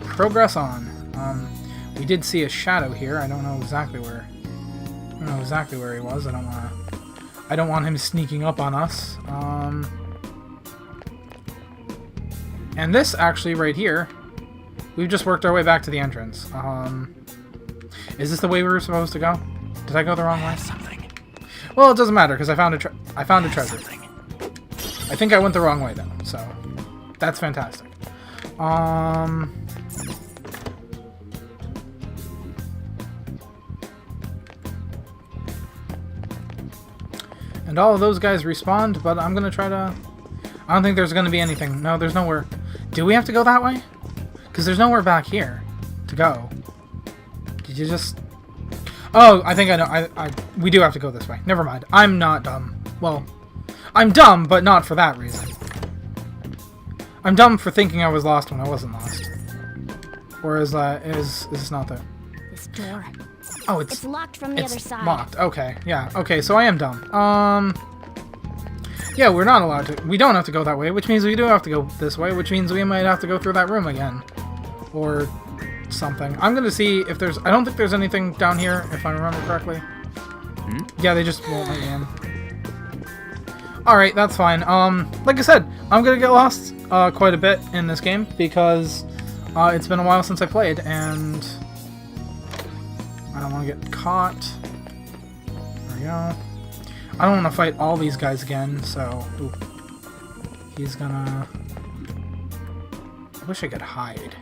progress on. We did see a shadow here. I don't know exactly where. I don't know exactly where he was. I don't want him sneaking up on us. And this, actually, right here, we've just worked our way back to the entrance. Is this the way we were supposed to go? Did I go the wrong way? Something. Well, it doesn't matter, because I found a treasure. I think I went the wrong way, though, so that's fantastic. And all of those guys respawned, but I'm gonna try to... I don't think there's gonna be anything. No, there's nowhere. Do we have to go that way? Because there's nowhere back here to go. Did you just... Oh, I think I know. We do have to go this way. Never mind. I'm not dumb. Well, I'm dumb, but not for that reason. I'm dumb for thinking I was lost when I wasn't lost. Or is this not there? This door. Oh, It's locked from the other side. Locked. Okay, yeah. Okay, so I am dumb. Yeah, we're not allowed to. We don't have to go that way, which means we do have to go this way, which means we might have to go through that room again. Or something. I'm gonna see if there's... I don't think there's anything down here, if I remember correctly. Yeah, they just won't let me in. Alright, that's fine. Like I said, I'm gonna get lost quite a bit in this game, because it's been a while since I played, and I don't want to get caught. There we go. I don't want to fight all these guys again, so... Ooh. He's gonna... I wish I could hide.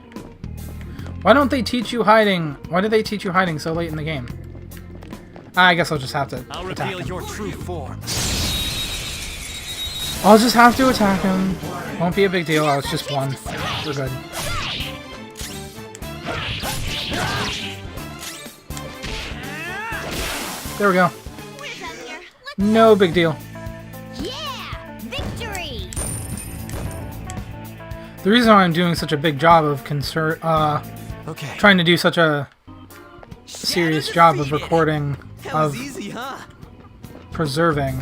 Why don't they teach you hiding? Why did they teach you hiding so late in the game? I guess I'll just have to attack him. your true form. I'll just have to attack him. Won't be a big deal. Oh, it's just one. We're good. There we go. No big deal. Yeah! Victory! The reason why I'm doing such a big job of Okay. trying to do such a serious job of recording, of Easy, huh? preserving.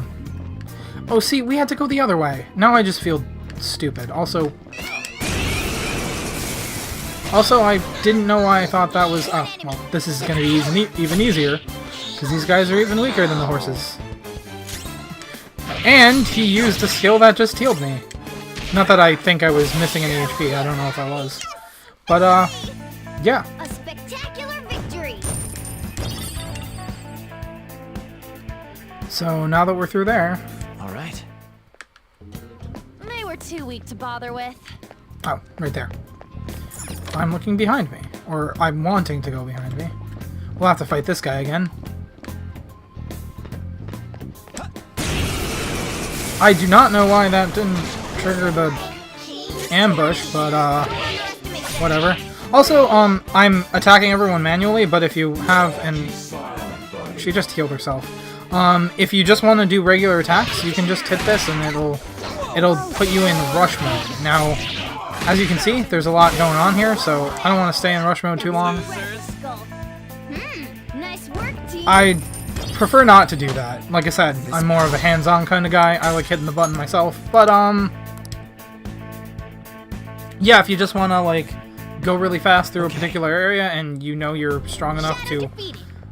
Oh, see, we had to go the other way. Now I just feel stupid. Also, I didn't know why I thought that was... Oh, well, this is going to be even easier, because these guys are even weaker than the horses. And he used a skill that just healed me. Not that I think I was missing any HP. I don't know if I was. But, yeah. A spectacular victory! So, now that we're through there... All right. They were too weak to bother with. Oh, right there. I'm looking behind me. Or I'm wanting to go behind me. We'll have to fight this guy again. I do not know why that didn't trigger the ambush, but whatever. Also, I'm attacking everyone manually, but if you have, and she just healed herself. If you just want to do regular attacks, you can just hit this and it'll put you in rush mode. Now, as you can see, there's a lot going on here, so I don't want to stay in rush mode too long. Nice work, team! I prefer not to do that. Like I said, I'm more of a hands-on kind of guy. I like hitting the button myself. But, yeah, if you just want to, like, go really fast through a particular area and you know you're strong enough to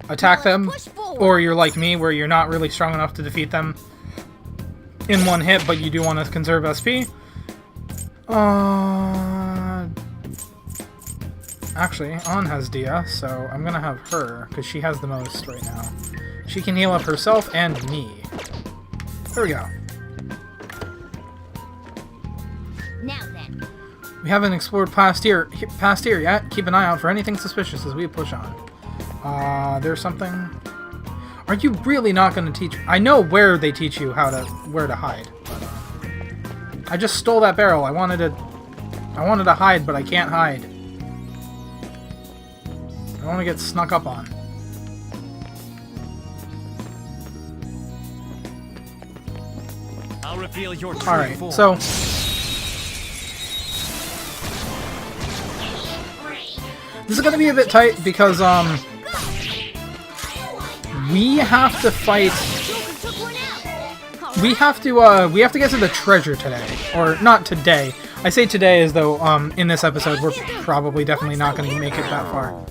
attack them, or you're like me where you're not really strong enough to defeat them in one hit, but you do want to conserve SP. Actually, An has Dia, so I'm gonna have her, because she has the most right now. She can heal up herself and me. There we go. Now then. We haven't explored past here yet. Keep an eye out for anything suspicious as we push on. There's something... Are you really not going to teach... I know where they teach you where to hide. But, I just stole that barrel. I wanted to hide, but I can't hide. I want to get snuck up on. I'll reveal your true Alright, form. so... This is going to be a bit tight because, we have to fight... We have to get to the treasure today. Or, not today. I say today as though, in this episode, we're probably definitely not going to make it that far.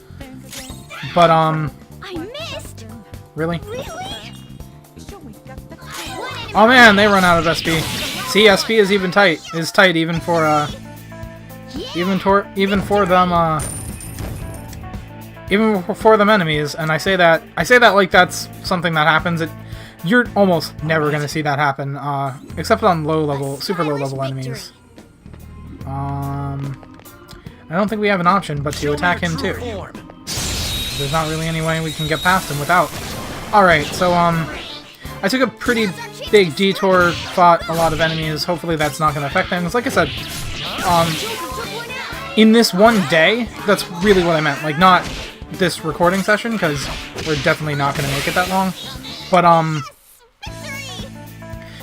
But, I missed! Really? Oh man, they run out of SP. See, SP is tight even for, even for them, even for them enemies. And I say that like that's something that happens. You're almost never gonna see that happen, except on super low level enemies. I don't think we have an option but to attack him too. There's not really any way we can get past him without. Alright, so, I took a pretty big detour, fought a lot of enemies. Hopefully that's not going to affect things. Like I said, in this one day, that's really what I meant. Like, not this recording session, because we're definitely not going to make it that long. But,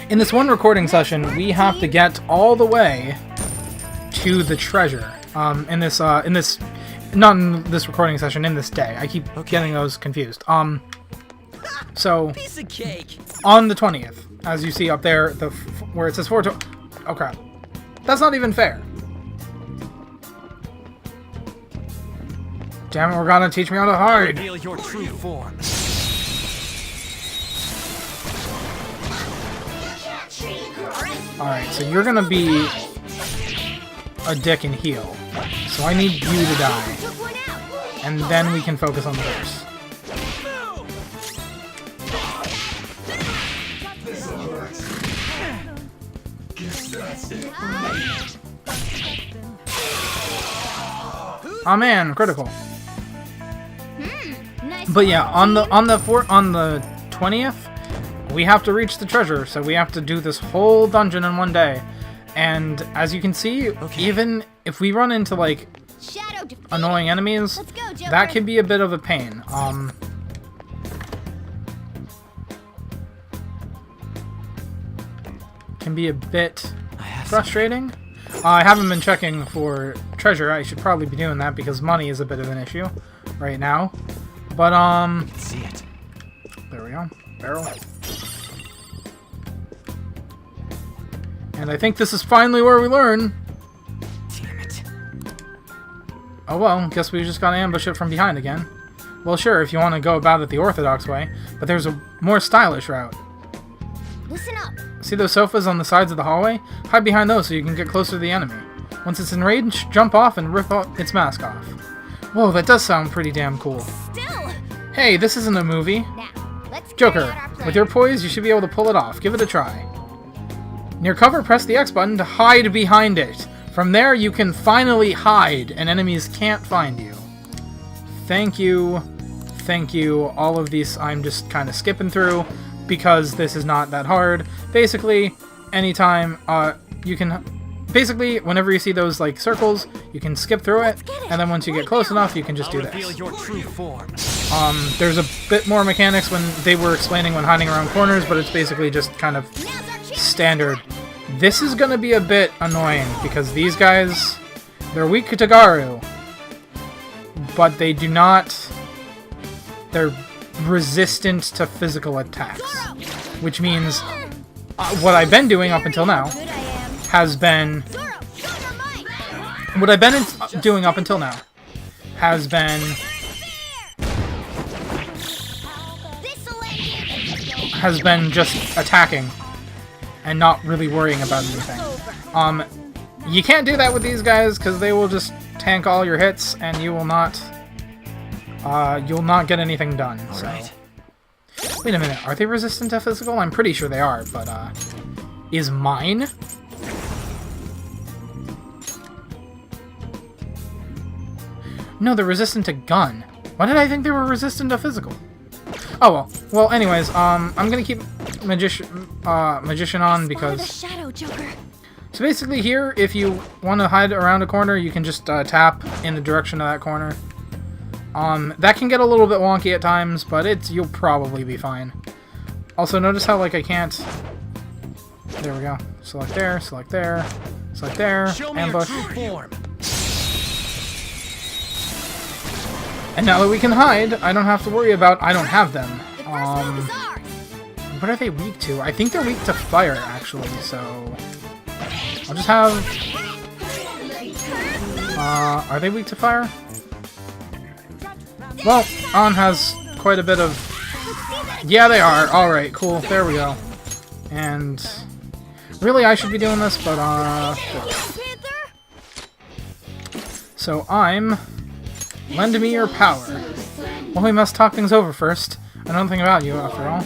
in this one recording session, we have to get all the way to the treasure. Not in this recording session, in this day. I keep getting those confused. So, Piece of cake. on the 20th, as you see up there, where it says 420... Oh, crap. That's not even fair. Damn it, we're gonna teach me how to hide. Reveal your true form. Alright, so you're gonna be a dick and heal. So I need you to die. And then we can focus on the verse. Oh man, critical. Nice. But yeah, on the 20th, we have to reach the treasure, so we have to do this whole dungeon in one day. And as you can see, even if we run into like Shadow defeated. annoying enemies, Let's go, Joker. that can be a bit of a pain. Can be a bit frustrating. I haven't been checking for treasure. I should probably be doing that because money is a bit of an issue right now. But See it. there we go. Barrel. And I think this is finally where we learn. Damn it. Oh well, guess we just gotta ambush it from behind again. Well sure, if you want to go about it the orthodox way, but there's a more stylish route. Listen up. See those sofas on the sides of the hallway? Hide behind those so you can get closer to the enemy. Once it's enraged, jump off and rip its mask off. Whoa, that does sound pretty damn cool. Still. Hey, this isn't a movie. Now, let's Joker, carry out our plan. with your poise, you should be able to pull it off. Give it a try. Near cover, press the X button to hide behind it. From there, you can finally hide, and enemies can't find you. Thank you. Thank you. All of these I'm just kind of skipping through, because this is not that hard. Basically, anytime, you can... Basically, whenever you see those, like, circles, you can skip through it, and then once you get close enough, you can just do Reveal this. your true form. There's a bit more mechanics when they were explaining when hiding around corners, but it's basically just kind of Now's our chance. standard. This is gonna be a bit annoying, because these guys, they're weak to Garu, but they do not... They're resistant to physical attacks, which means what I've been doing up until now Good I am. has been... Zoro, show your might. What I've been doing up until now has been... This'll end you. has been just attacking and not really worrying about anything. You can't do that with these guys because they will just tank all your hits and you will not you'll not get anything done. So. Alright. Wait a minute, are they resistant to physical? I'm pretty sure they are, but is mine? No, they're resistant to gun. Why did I think they were resistant to physical? Oh well. Well, anyways, I'm gonna keep magician on Follow the because shadow, Joker. so basically here, if you want to hide around a corner, you can just tap in the direction of that corner. That can get a little bit wonky at times, but you'll probably be fine. Also, notice how like I can't. There we go. Select there, select there, select there. Show me Ambush. your true form. And now that we can hide, I don't have to worry about I don't have them. The first move is ours. What are they weak to? I think they're weak to fire, actually, so... I'll just have... are they weak to fire? Well, An has quite a bit of... Yeah, they are. Alright, cool. There we go. And... Really, I should be doing this, but, Panther? So I'm... Lend me your power. Well, we must talk things over first. I know nothing about you, after all.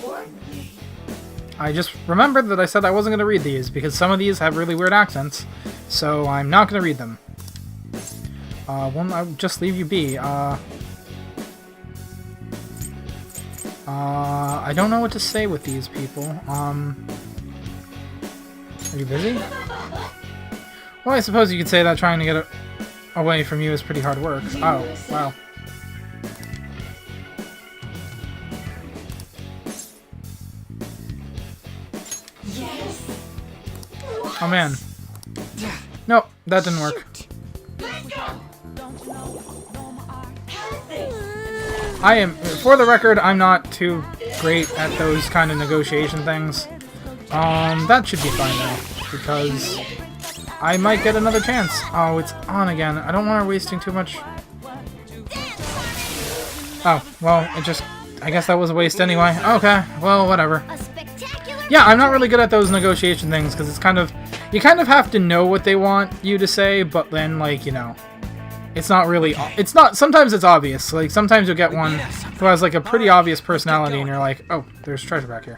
I just remembered that I said I wasn't going to read these, because some of these have really weird accents, so I'm not going to read them. I'll just leave you be. I don't know what to say with these people. Are you busy? Well, I suppose you could say that trying to get away from you is pretty hard work. Oh, wow. Oh man. Nope, that didn't work. I am, for the record, I'm not too great at those kind of negotiation things. That should be fine though, because I might get another chance. Oh, it's on again. I don't want her wasting too much. Oh, well, I guess that was a waste anyway. Okay, well, whatever. Yeah, I'm not really good at those negotiation things, because it's kind of, you kind of have to know what they want you to say, but then, like, you know, it's not really, it's not, sometimes it's obvious. Like, sometimes you'll get one who has, like, a pretty obvious personality, and you're like, oh, there's treasure back here.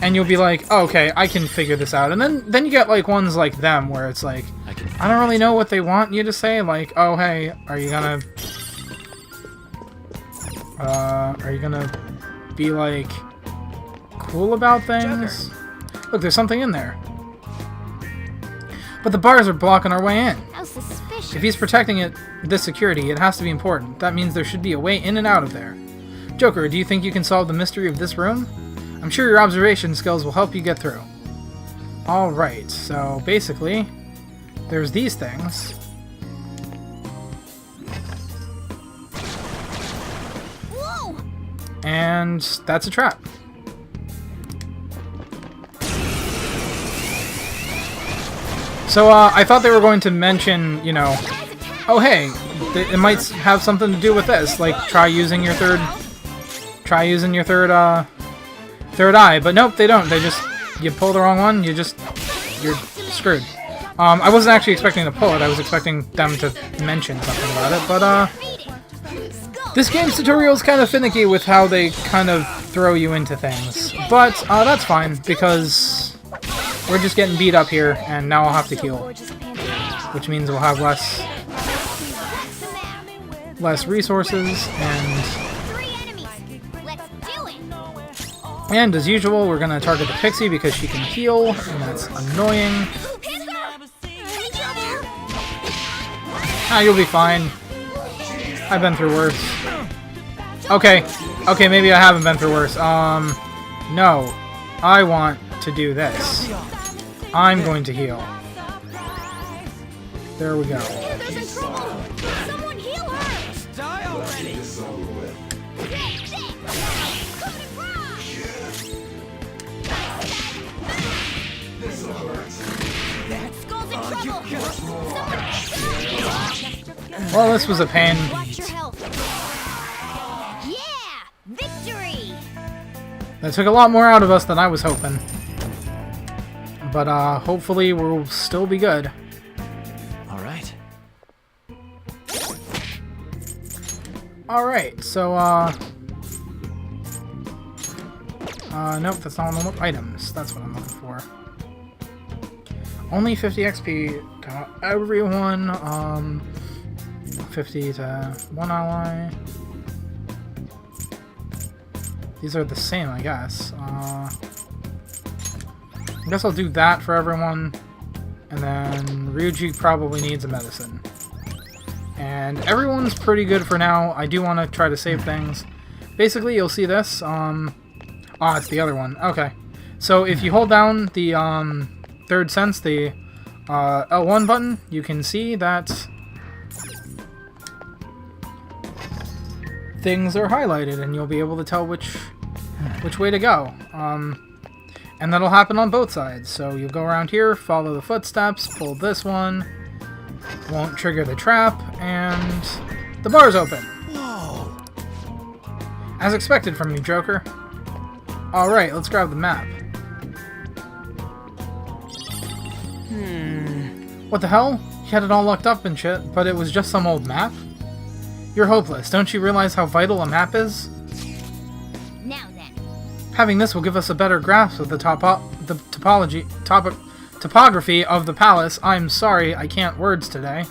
And you'll be like, oh, okay, I can figure this out. And then you get, like, ones like them, where it's like, I don't really know what they want you to say. Like, oh, hey, are you gonna be, like, cool about things? Look, there's something in there. But the bars are blocking our way in. How suspicious. If he's protecting this security, it has to be important. That means there should be a way in and out of there. Joker, do you think you can solve the mystery of this room? I'm sure your observation skills will help you get through. Alright, so basically, there's these things. Whoa! And that's a trap. So, I thought they were going to mention, you know, oh hey, it might have something to do with this, like try using your third eye, but nope, they don't. They just, you pull the wrong one, you're screwed. I wasn't actually expecting to pull it, I was expecting them to mention something about it, but, this game's tutorial is kind of finicky with how they kind of throw you into things, but, that's fine, because we're just getting beat up here, and now I'll have to heal, which means we'll have less resources, and as usual, we're gonna target the Pixie because she can heal, and that's annoying. Ah, you'll be fine. I've been through worse. Okay, maybe I haven't been through worse. No, I want to do this. I'm going to heal. There we go. Someone heal her! Die already! Well, this was a pain. Watch your health. Yeah! Victory! That took a lot more out of us than I was hoping. But, hopefully we'll still be good. Alright. Alright, so, nope, that's not what I'm items. That's what I'm looking for. Only 50 XP to everyone, 50 to one ally. These are the same, I guess. I guess I'll do that for everyone. And then Ryuji probably needs a medicine. And everyone's pretty good for now. I do want to try to save things. Basically, you'll see this. It's the other one. Okay. So if you hold down the third sense, the L1 button, you can see that things are highlighted, and you'll be able to tell which way to go. And that'll happen on both sides. So you'll go around here, follow the footsteps, pull this one, won't trigger the trap, and the bar's open. Whoa! As expected from you, Joker. Alright, let's grab the map. What the hell? he had it all locked up and shit, but it was just some old map? You're hopeless. Don't you realize how vital a map is? Now then. Having this will give us a better grasp of the topography of the palace. I'm sorry, I can't words today.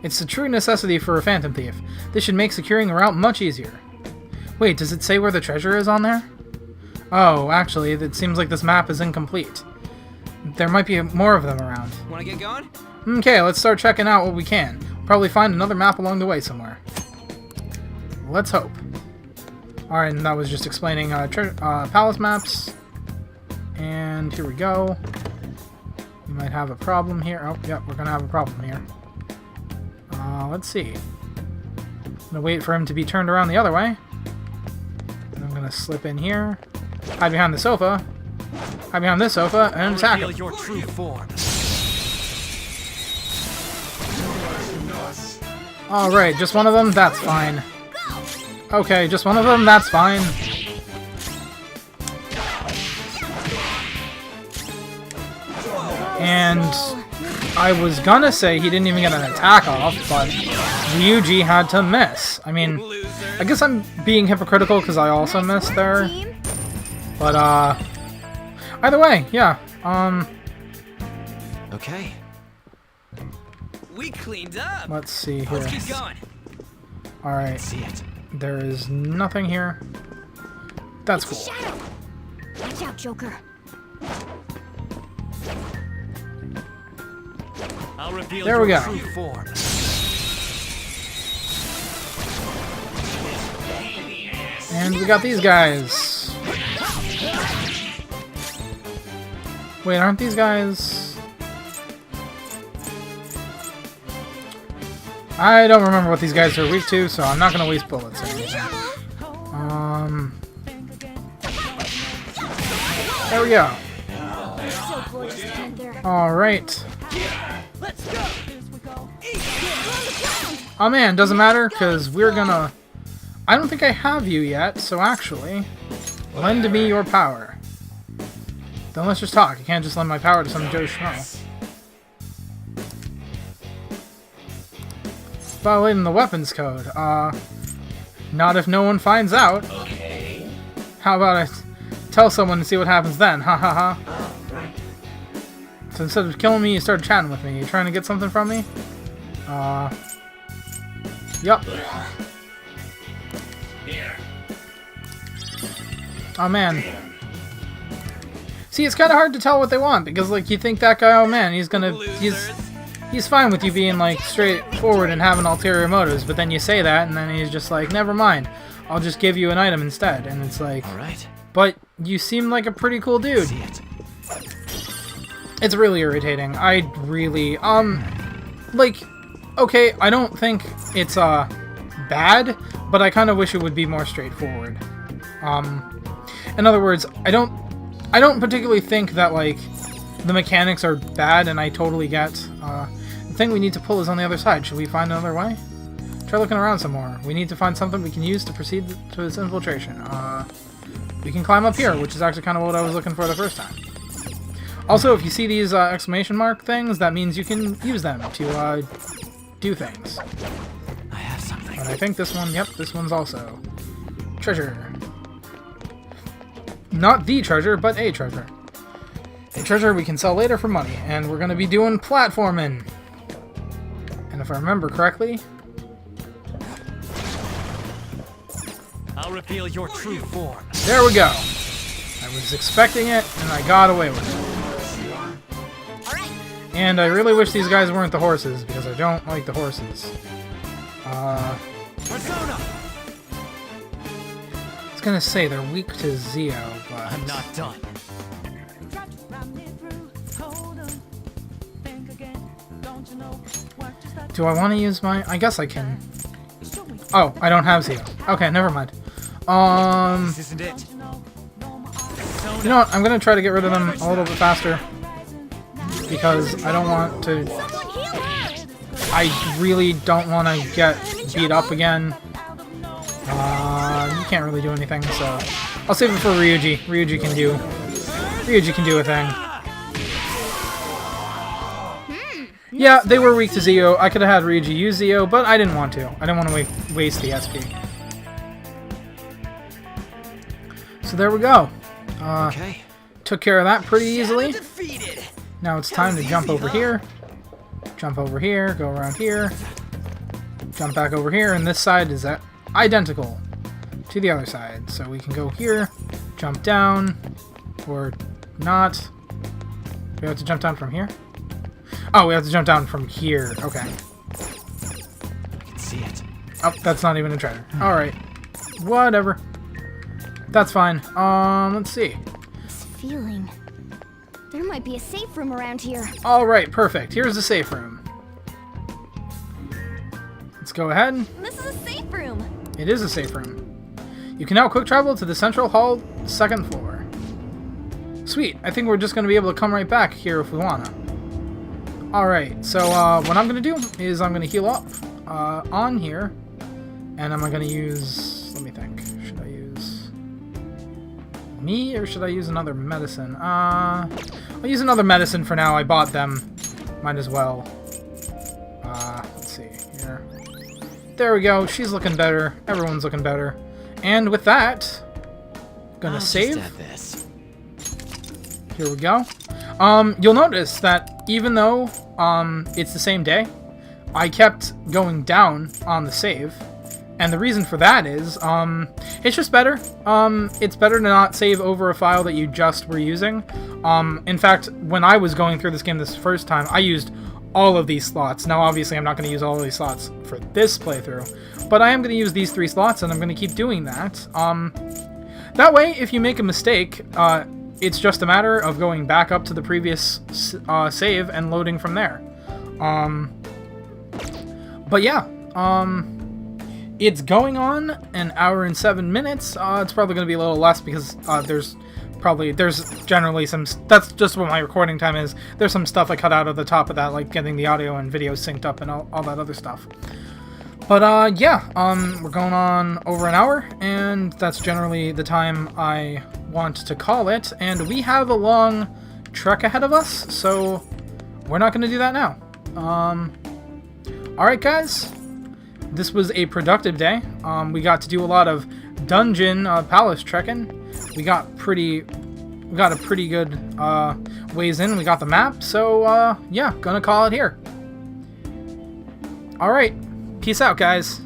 It's a true necessity for a Phantom Thief. This should make securing the route much easier. Wait, does it say where the treasure is on there? Oh, actually, it seems like this map is incomplete. There might be more of them around. Wanna get going? Okay, let's start checking out what we can. Probably find another map along the way somewhere. Let's hope. Alright, and that was just explaining palace maps. And here we go. We might have a problem here. Oh, yep, we're gonna have a problem here. Let's see. I'm gonna wait for him to be turned around the other way. And I'm gonna slip in here. Hide behind the sofa. Hide behind this sofa and attack him. Your true form. Alright, just one of them? That's fine. Okay, just one of them? That's fine. And I was gonna say he didn't even get an attack off, but Ryuji had to miss. I mean, I guess I'm being hypocritical because I also missed there. But, either way, yeah, Okay. We cleaned up. let's see here. Let's keep going. Alright, See it. there is nothing here. That's It's a cool. shadow. Watch out, Joker. I'll reveal There we your go. true form. And we got these guys. Wait, aren't these guys... I don't remember what these guys are weak to, so I'm not going to waste bullets or anything. There we go. So gorgeous, Panther. Alright. Oh man, doesn't matter, because we're gonna... I don't think I have you yet, so actually... Lend me your power. Then let's just talk. You can't just lend my power to some Joe Schmo. Violating the weapons code. Not if no one finds out. Okay. How about I tell someone and see what happens then? Ha ha ha. So instead of killing me, you started chatting with me. You trying to get something from me? Yup. Here. Oh man. See, it's kind of hard to tell what they want because, like, you think that guy, oh man, he's fine with you being like straightforward and having ulterior motives, but then you say that, and then he's just like, never mind, I'll just give you an item instead, and it's like, All right. but you seem like a pretty cool dude. See it. It's really irritating. I really, like, okay, I don't think it's, bad, but I kind of wish it would be more straightforward. In other words, I don't particularly think that, like, the mechanics are bad, and I totally get, the thing we need to pull is on the other side. Should we find another way? Try looking around some more. We need to find something we can use to proceed to this infiltration. We can climb up here, which is actually kind of what I was looking for the first time. Also, if you see these exclamation mark things, that means you can use them to do things. I have something. And I think this one, yep, this one's also treasure. Not the treasure, but a treasure. A treasure we can sell later for money, and we're going to be doing platforming. And if I remember correctly... I'll reveal your true form. There we go. I was expecting it, and I got away with it. And I really wish these guys weren't the horses, because I don't like the horses. Persona! I was gonna say they're weak to Zio, but... I'm not done. Do I want to use my... I guess I can. Oh, I don't have Zio. Okay, never mind. This isn't it. You know what? I'm gonna try to get rid of them a little bit faster. Because I don't want to... I really don't want to get beat up again. You can't really do anything, so... I'll save it for Ryuji. Ryuji can do a thing. Yeah, they were weak to Zeo. I could have had Ryuji use Zeo, but I didn't want to. I didn't want to waste the SP. So there we go. Okay. Took care of that pretty easily. Defeated. Now it's time to jump over here. Jump over here, go around here. Jump back over here, and this side is identical to the other side. So we can go here, jump down, or not. We have to jump down from here? Oh, we have to jump down from here. Okay. I can see it. Oh, that's not even a treasure. Alright. Whatever. That's fine. Let's see. This feeling. There might be a safe room around here. Alright, perfect. Here's the safe room. Let's go ahead. This is a safe room. It is a safe room. You can now quick travel to the central hall, 2nd floor. Sweet. I think we're just going to be able to come right back here if we want to. Alright, so what I'm going to do is I'm going to heal up on here. And I'm going to use... Let me think. Should I use... me, or should I use another medicine? I'll use another medicine for now. I bought them. Might as well. Let's see here. There we go. She's looking better. Everyone's looking better. And with that, gonna save. Just add this. Here we go. You'll notice that even though it's the same day, I kept going down on the save. And the reason for that is, it's just better. It's better to not save over a file that you just were using. In fact, when I was going through this game this first time, I used all of these slots. Now, obviously, I'm not going to use all of these slots for this playthrough, but I am going to use these 3 slots, and I'm going to keep doing that. That way, if you make a mistake, it's just a matter of going back up to the previous save and loading from there. But yeah, it's going on an hour and 7 minutes. It's probably going to be a little less because there's generally some... That's just what my recording time is. There's some stuff I cut out of the top of that, like getting the audio and video synced up and all that other stuff. But yeah, we're going on over an hour, and that's generally the time I want to call it. And we have a long trek ahead of us, so we're not going to do that now. Alright guys, this was a productive day. We got to do a lot of dungeon palace trekking. We got a pretty good ways in. We got the map, so yeah, gonna call it here. Alright, peace out guys.